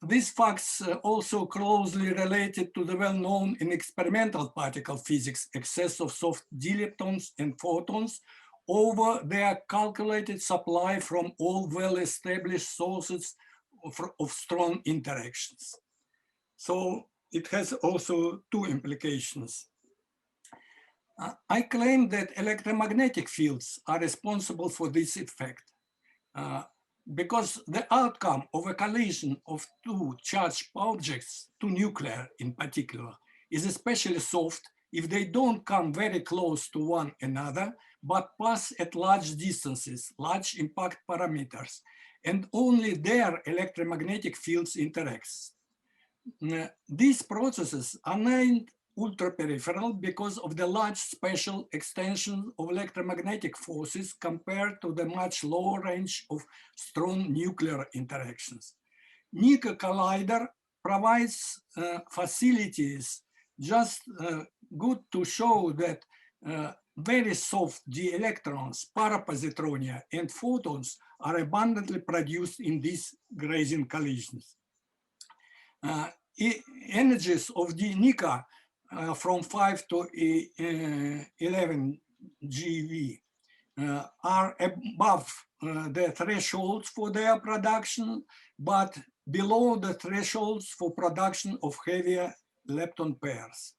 These facts also closely related to the well-known in experimental particle physics excess of soft d leptons and photons over their calculated supply from all well-established sources of strong interactions. So it has also 2 implications. I claim that electromagnetic fields are responsible for this effect because the outcome of a collision of 2 charged objects, 2 nuclear in particular, is especially soft if they don't come very close to one another, but pass at large distances, large impact parameters, and only their electromagnetic fields interact. These processes are named ultra-peripheral because of the large spatial extension of electromagnetic forces compared to the much lower range of strong nuclear interactions. NICA collider provides facilities just good to show that very soft d electrons, parapositronia, and photons are abundantly produced in these grazing collisions. Energies of the NICA from 5 to 11 GeV are above the thresholds for their production, but below the thresholds for production of heavier lepton pairs.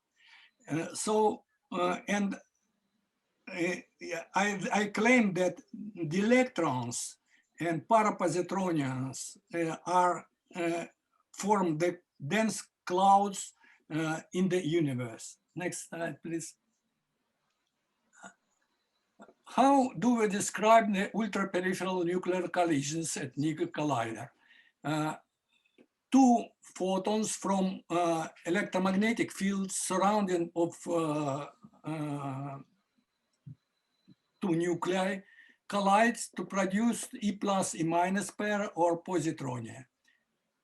I claim that the electrons and parapositronians form the dense clouds in the universe. Next slide, please. How do we describe the ultra-peripheral nuclear collisions at NICA collider? Two photons from electromagnetic fields surrounding of two nuclei collides to produce E plus E minus pair or positronia.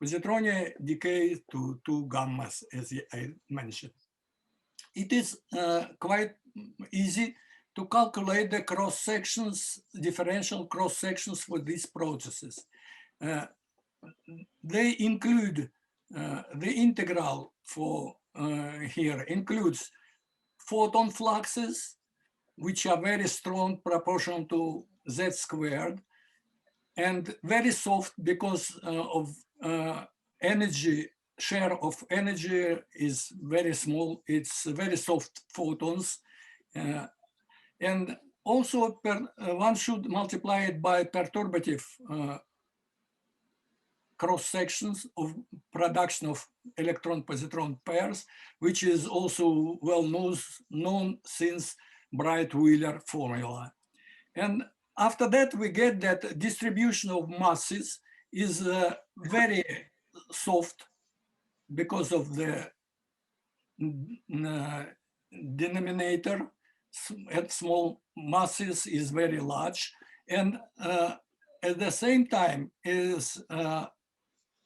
Positronia decays to two gammas, as I mentioned. It is quite easy to calculate the cross sections, differential cross sections for these processes. They include the integral for here includes photon fluxes, which are very strong proportional to z squared, and very soft because of energy, share of energy is very small. It's very soft photons. And also one should multiply it by perturbative cross sections of production of electron-positron pairs, which is also well known since Bright-Wheeler formula. And after that, we get that distribution of masses is very soft because of the denominator at small masses is very large. And at the same time is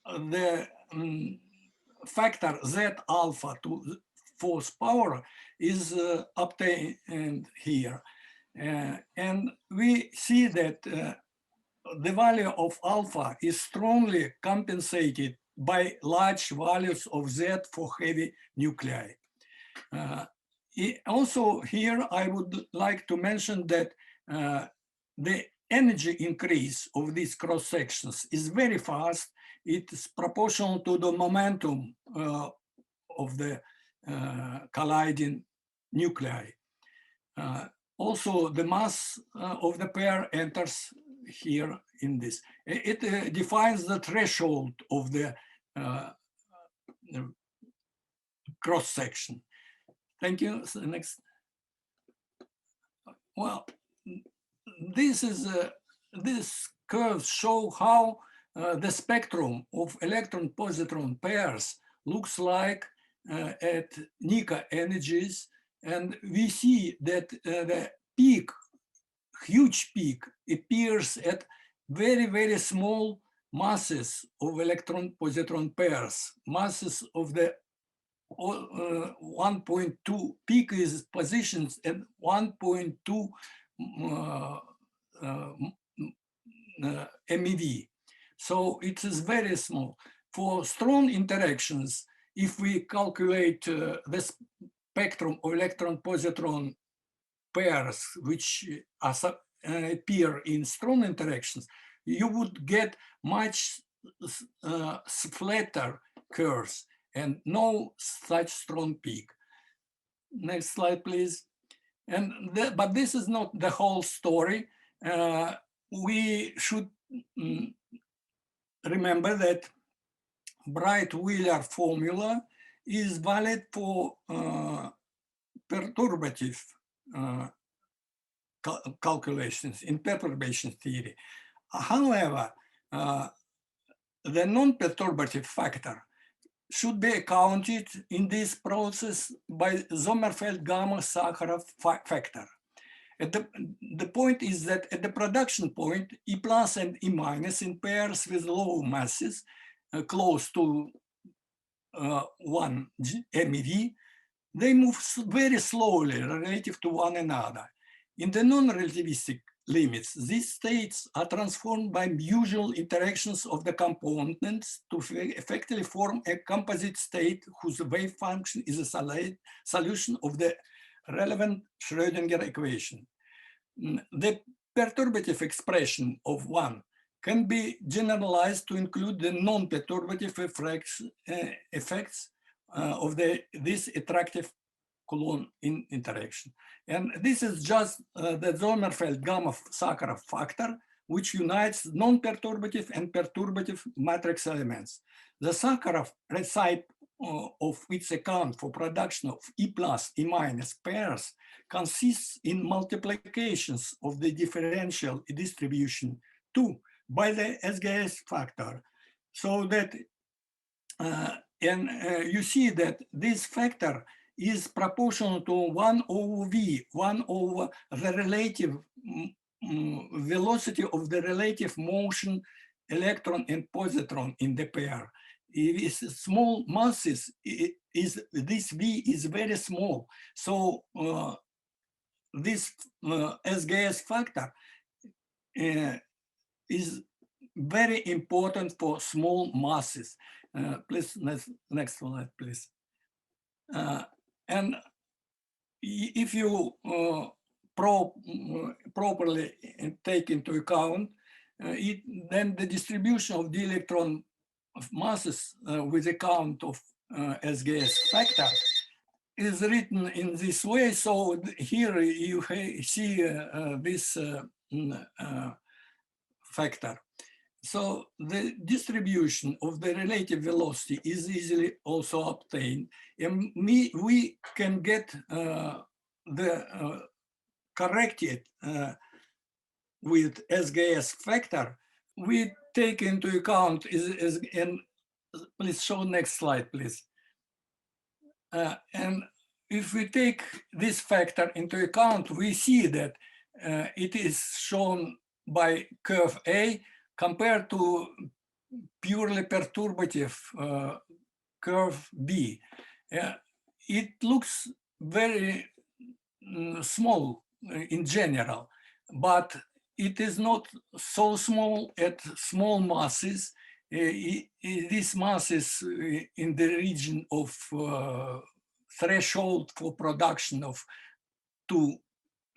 the factor Z alpha to force power is obtained here. And we see that the value of alpha is strongly compensated by large values of Z for heavy nuclei. Also here, I would like to mention that the energy increase of these cross sections is very fast. It is proportional to the momentum of the colliding nuclei. Also, the mass of the pair enters here in this. It defines the threshold of the cross section. Thank you. So next. Well, this curves show how the spectrum of electron-positron pairs looks like at NICA energies, and we see that the peak, huge peak, appears at very, very small masses of electron-positron pairs. Masses of the 1.2 peak is positioned at 1.2 MeV. So it is very small. For strong interactions, if we calculate the spectrum of electron-positron pairs which appear in strong interactions, you would get much flatter curves and no such strong peak. Next slide, please. But this is not the whole story. We should remember that Bright-Wheeler formula is valid for perturbative calculations in perturbation theory. However, the non-perturbative factor should be accounted in this process by Sommerfeld-Gamma-Sakharov factor. The point is that at the production point, E plus and E minus in pairs with low masses close to 1 MeV, they move very slowly relative to one another. In the non-relativistic limits, these states are transformed by usual interactions of the components to effectively form a composite state whose wave function is a solution of the relevant Schrödinger equation. The perturbative expression of one can be generalized to include the non-perturbative effects of this attractive Coulomb interaction. And this is just the Sommerfeld-Gamma-Sakharov factor, which unites non-perturbative and perturbative matrix elements. The Sakharov recipe of its account for production of E plus, E minus pairs consists in multiplications of the differential distribution 2 by the SGS factor. So that, you see that this factor is proportional to 1 over V, 1 over the relative velocity of the relative motion electron and positron in the pair. If it's small masses, this V is very small. So this SGS factor is very important for small masses. Please, next slide, please. And if you properly take into account, then the distribution of the electron of masses with the count of SGS factor is written in this way. So here you see this factor. So the distribution of the relative velocity is easily also obtained. And we can get the corrected with SGS factor. We take into account and please show next slide, please. And if we take this factor into account, we see that it is shown by curve A compared to purely perturbative curve B. It looks very small in general, but it is not so small at small masses. These masses in the region of threshold for production of two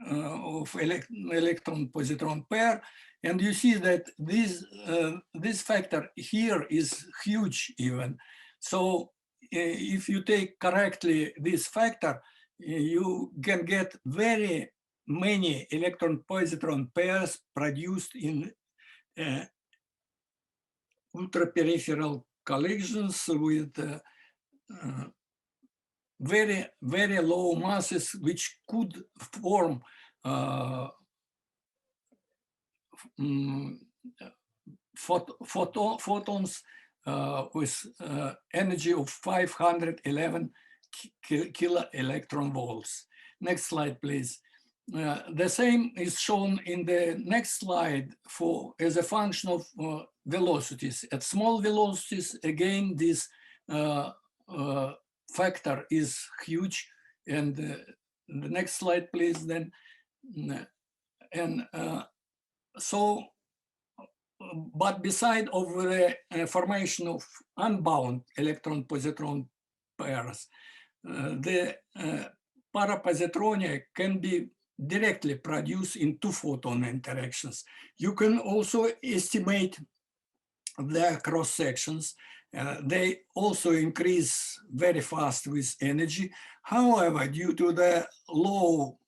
electron-positron pair. And you see that this factor here is huge even. So if you take correctly this factor, you can get very many electron-positron pairs produced in ultra-peripheral collisions with very, very low masses, which could form photons with energy of 511 kilo electron volts. Next slide, please. The same is shown in the next slide for as a function of velocities. At small velocities, again, this factor is huge. And the next slide, please. Then, and so, but beside of the formation of unbound electron-positron pairs, the parapositronia can be directly produced in two photon interactions. You can also estimate their cross sections. They also increase very fast with energy. However, due to the low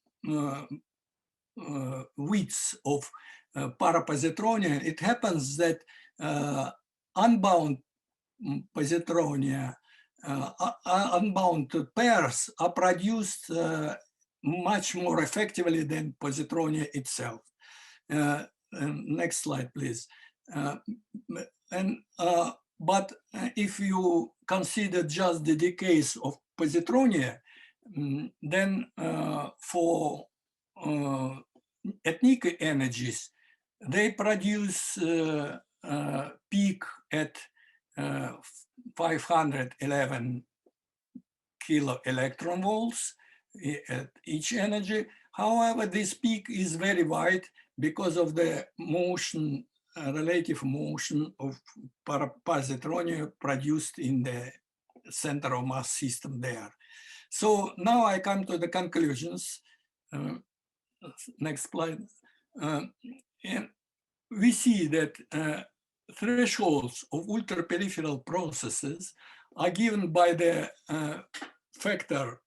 widths of parapositronia, it happens that unbound positronia, unbound pairs are produced much more effectively than positronia itself. Next slide, please. And but if you consider just the decays of Positronia, then for ethnic energies, they produce peak at 511 kilo electron volts at each energy. However, this peak is very wide because of the motion, relative motion of Positronia produced in the center of mass system there. So now I come to the conclusions. Next slide. And we see that thresholds of ultraperipheral processes are given by the factor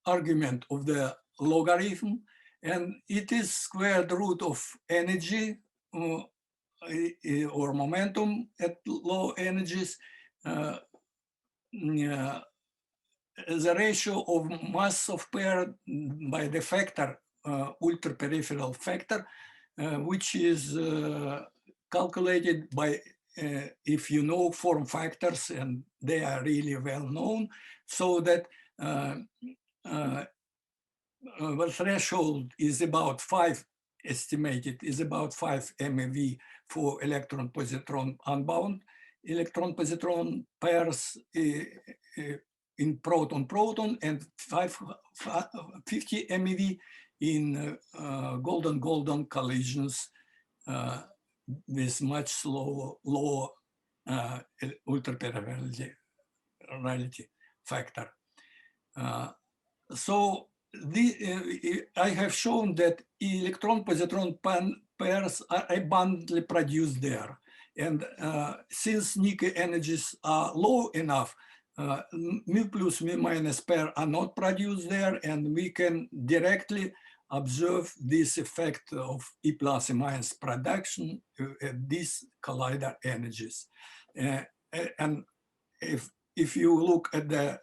argument of the logarithm, and it is squared root of energy or momentum at low energies, the ratio of mass of pair by the factor, ultraperipheral factor, which is calculated by, if you know form factors, and they are really well known, so that the threshold is about 5, estimated is about 5 MeV for electron-positron unbound electron-positron pairs in proton-proton, and 50 MeV in golden-golden collisions with much lower ultraperipherality factor. So I have shown that electron-positron pairs are abundantly produced there. And since Nickel energies are low enough, mu plus mu minus pair are not produced there, and we can directly observe this effect of E plus and minus production at these collider energies. And if you look at the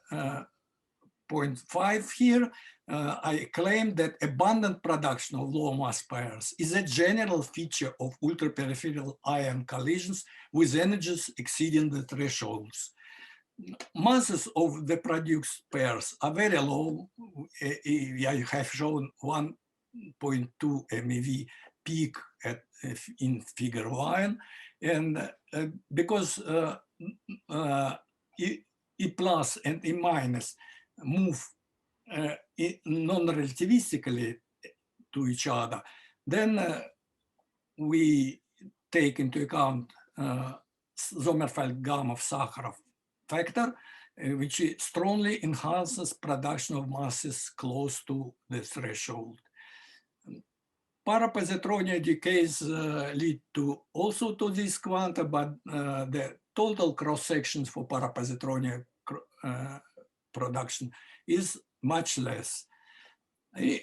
0.5 here, I claim that abundant production of low mass pairs is a general feature of ultraperipheral ion collisions with energies exceeding the thresholds. Masses of the produced pairs are very low. I have shown 1.2 MeV peak in figure 1, and because E plus and E minus move non-relativistically to each other, then we take into account Sommerfeld-Gamow-Sakharov factor, which strongly enhances production of masses close to the threshold. Parapositronia decays lead to also to this quanta, but the total cross sections for parapositronia production is much less.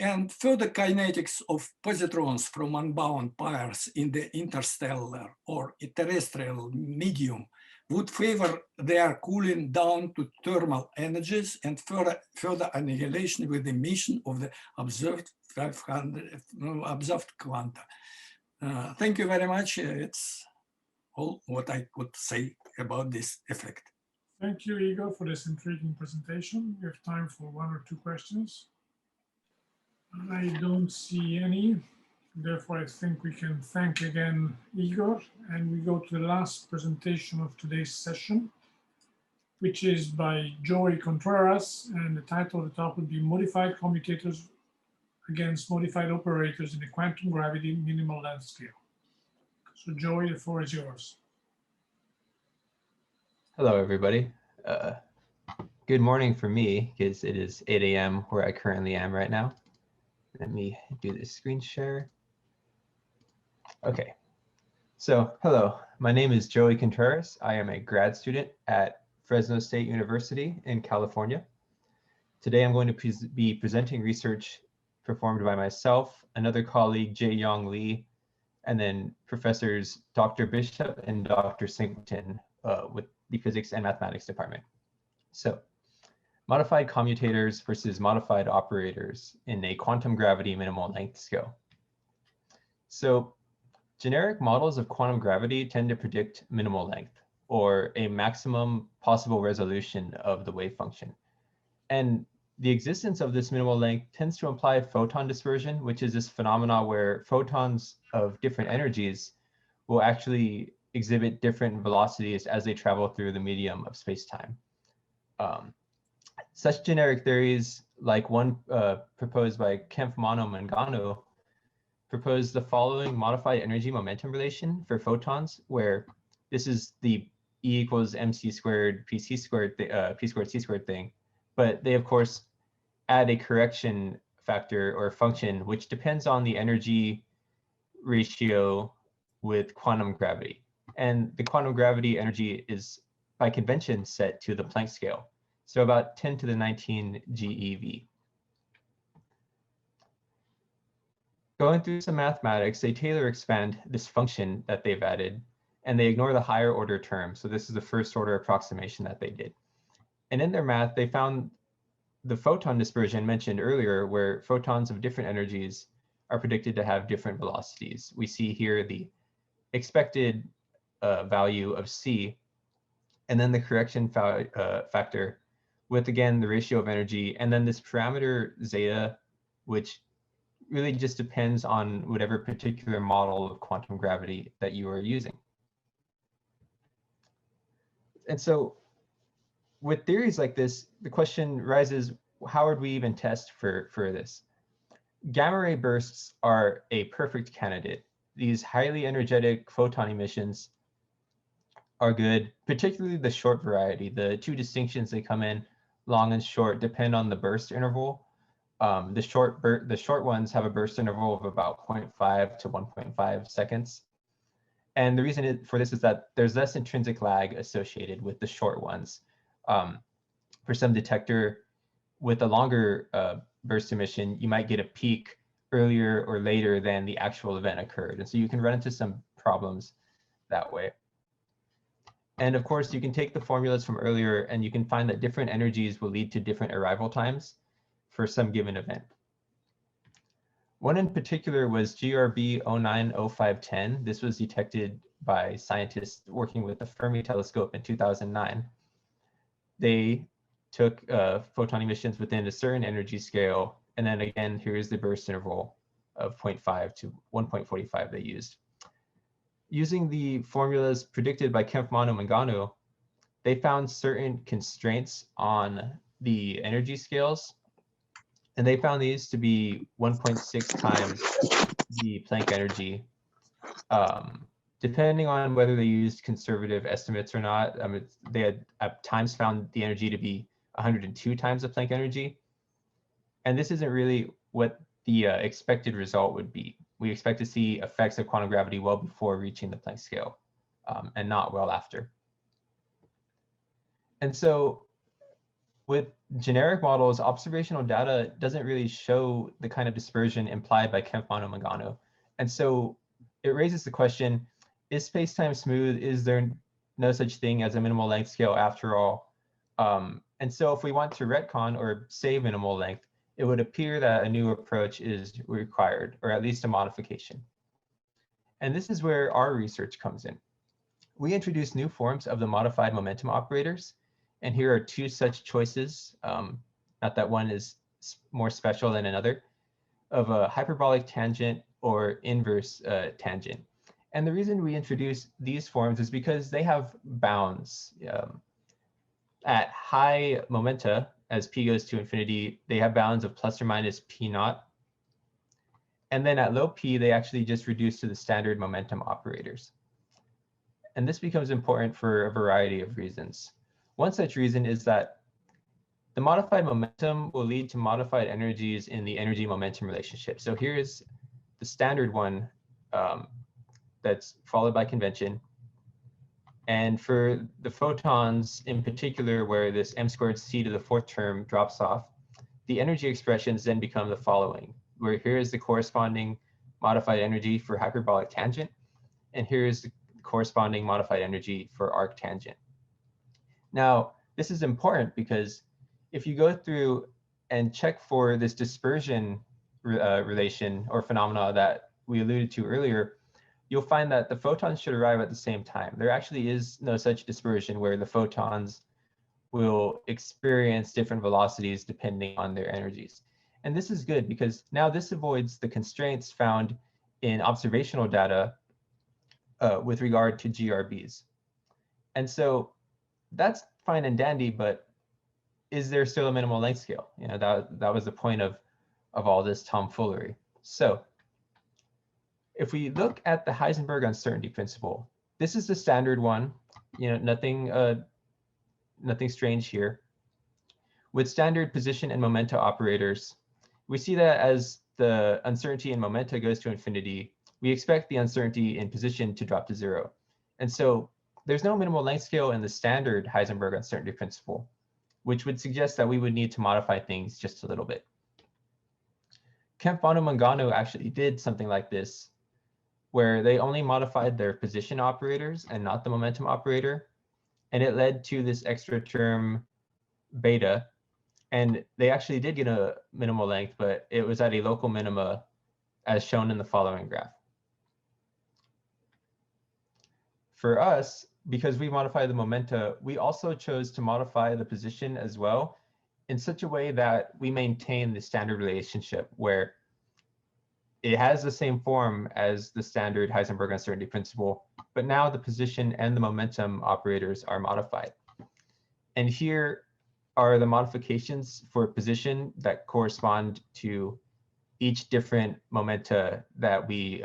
And further kinetics of positrons from unbound pairs in the interstellar or terrestrial medium would favor their cooling down to thermal energies and further annihilation with emission of the observed quanta. Thank you very much. It's all what I could say about this effect.
Thank you, Igor, for this intriguing presentation. We have time for 1 or 2 questions. I don't see any. Therefore, I think we can thank again Igor, and we go to the last presentation of today's session, which is by Joey Contreras, and the title of the talk would be Modified Commutators Against Modified Operators in the Quantum Gravity Minimal Length Scale. So Joey, the floor is yours.
Hello, everybody. Good morning for me, because it is 8 a.m. where I currently am right now. Let me do this screen share. Okay, so hello, my name is Joey Contreras. I am a grad student at Fresno State University in California. Today I'm going to be presenting research performed by myself, another colleague, Jae-Yong Lee, and then professors Dr. Bishop and Dr. Singleton with the Physics and Mathematics department. So, modified commutators versus modified operators in a quantum gravity minimal length scale. So, generic models of quantum gravity tend to predict minimal length. or a maximum possible resolution of the wave function. And the existence of this minimal length tends to imply photon dispersion, which is this phenomena where photons of different energies will actually exhibit different velocities as they travel through the medium of space-time. Such generic theories, like one proposed by Kempf, Mano, and Gano, propose the following modified energy momentum relation for photons, where this is the E equals mc squared pc squared p squared c squared thing, but they of course add a correction factor or function which depends on the energy ratio with quantum gravity. And the quantum gravity energy is by convention set to the Planck scale, so about 10 to the 19 GeV. Going through some mathematics, they Taylor expand this function that they've added, and they ignore the higher order term. So this is the first order approximation that they did. And in their math, they found the photon dispersion mentioned earlier, where photons of different energies are predicted to have different velocities. We see here the expected value of C, and then the correction factor with, again, the ratio of energy, and then this parameter zeta, which really just depends on whatever particular model of quantum gravity that you are using. And so with theories like this, the question rises, how would we even test for this? Gamma ray bursts are a perfect candidate. These highly energetic photon emissions are good, particularly the short variety. The two distinctions they come in, long and short, depend on the burst interval. The short ones have a burst interval of about 0.5 to 1.5 seconds. And the reason for this is that there's less intrinsic lag associated with the short ones. For some detector with a longer burst emission, you might get a peak earlier or later than the actual event occurred. And so you can run into some problems that way. And of course, you can take the formulas from earlier and you can find that different energies will lead to different arrival times for some given event. One in particular was GRB 090510. This was detected by scientists working with the Fermi telescope in 2009. They took photon emissions within a certain energy scale, and then again, here's the burst interval of 0.5 to 1.45 they used. Using the formulas predicted by Kempf, Mano, and Gano, they found certain constraints on the energy scales, and they found these to be 1.6 times the Planck energy. Depending on whether they used conservative estimates or not, they had at times found the energy to be 102 times the Planck energy. And this isn't really what the expected result would be. We expect to see effects of quantum gravity well before reaching the Planck scale, and not well after. And so with generic models, observational data doesn't really show the kind of dispersion implied by Kempf, Mano, and Gano. And so it raises the question, is space-time smooth? Is there no such thing as a minimal length scale after all? And so if we want to retcon or save minimal length, it would appear that a new approach is required, or at least a modification. And this is where our research comes in. We introduced new forms of the modified momentum operators. And here are two such choices, not that one is more special than another, of a hyperbolic tangent or inverse tangent. And the reason we introduce these forms is because they have bounds. At high momenta, as p goes to infinity, they have bounds of plus or minus p naught. And then at low p, they actually just reduce to the standard momentum operators. And this becomes important for a variety of reasons. One such reason is that the modified momentum will lead to modified energies in the energy momentum relationship. So here's the standard one that's followed by convention. And for the photons in particular, where this m squared c to the fourth term drops off, the energy expressions then become the following, where here is the corresponding modified energy for hyperbolic tangent, and here is the corresponding modified energy for arc tangent. Now, this is important because if you go through and check for this dispersion relation or phenomena that we alluded to earlier, you'll find that the photons should arrive at the same time. There actually is no such dispersion where the photons will experience different velocities depending on their energies. And this is good because now this avoids the constraints found in observational data with regard to GRBs. And so that's fine and dandy, but is there still a minimal length scale? You know, that was the point of all this tomfoolery. So if we look at the Heisenberg uncertainty principle, this is the standard one, you know, nothing strange here. With standard position and momenta operators, we see that as the uncertainty in momenta goes to infinity, we expect the uncertainty in position to drop to 0. And so there's no minimal length scale in the standard Heisenberg uncertainty principle, which would suggest that we would need to modify things just a little bit. Kempf-Mangano actually did something like this, where they only modified their position operators and not the momentum operator. And it led to this extra term beta. And they actually did get a minimal length, but it was at a local minima as shown in the following graph. For us, because we modified the momenta, we also chose to modify the position as well in such a way that we maintain the standard relationship where it has the same form as the standard Heisenberg uncertainty principle, but now the position and the momentum operators are modified. And here are the modifications for position that correspond to each different momenta that we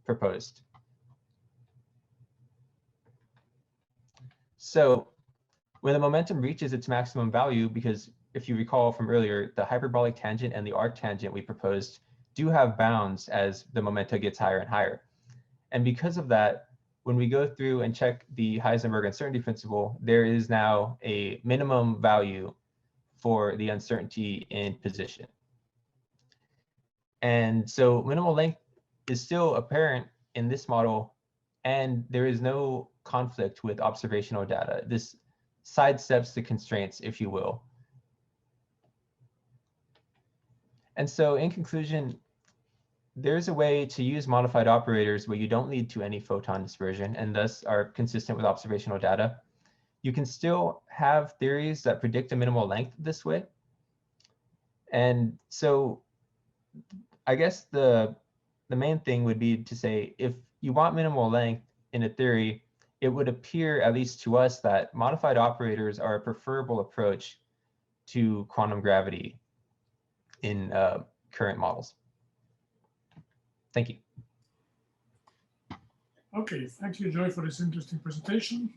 proposed. So when the momentum reaches its maximum value, because if you recall from earlier, the hyperbolic tangent and the arctangent we proposed do have bounds as the momenta gets higher and higher. And because of that, when we go through and check the Heisenberg uncertainty principle, there is now a minimum value for the uncertainty in position. And so minimal length is still apparent in this model, and there is no conflict with observational data. This sidesteps the constraints, if you will. And so in conclusion, there's a way to use modified operators where you don't lead to any photon dispersion and thus are consistent with observational data. You can still have theories that predict a minimal length this way. And so I guess the main thing would be to say, if you want minimal length in a theory, it would appear, at least to us, that modified operators are a preferable approach to quantum gravity in current models. Thank you.
Okay, thank you, Joy, for this interesting presentation.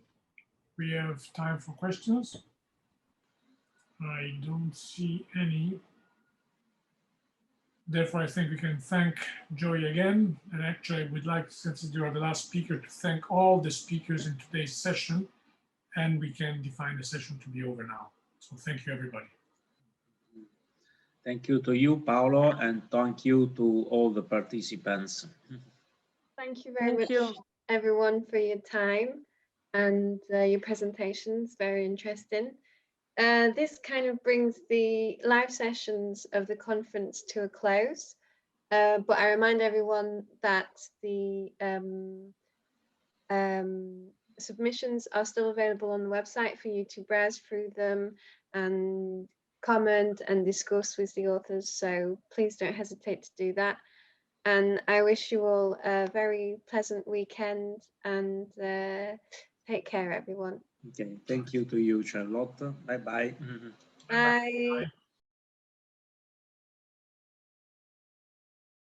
We have time for questions. I don't see any. Therefore, I think we can thank Joy again. And actually, I would like, since you are the last speaker, to thank all the speakers in today's session. And we can define the session to be over now. So thank you, everybody.
Thank you to you, Paolo, and thank you to all the participants.
Thank you very much, everyone, for your time and your presentations. Very interesting. This kind of brings the live sessions of the conference to a close. But I remind everyone that the submissions are still available on the website for you to browse through them and comment and discuss with the authors. So please don't hesitate to do that. And I wish you all a very pleasant weekend and take care, everyone.
Okay, thank you to you, Charlotte. Bye-bye.
Bye. Bye.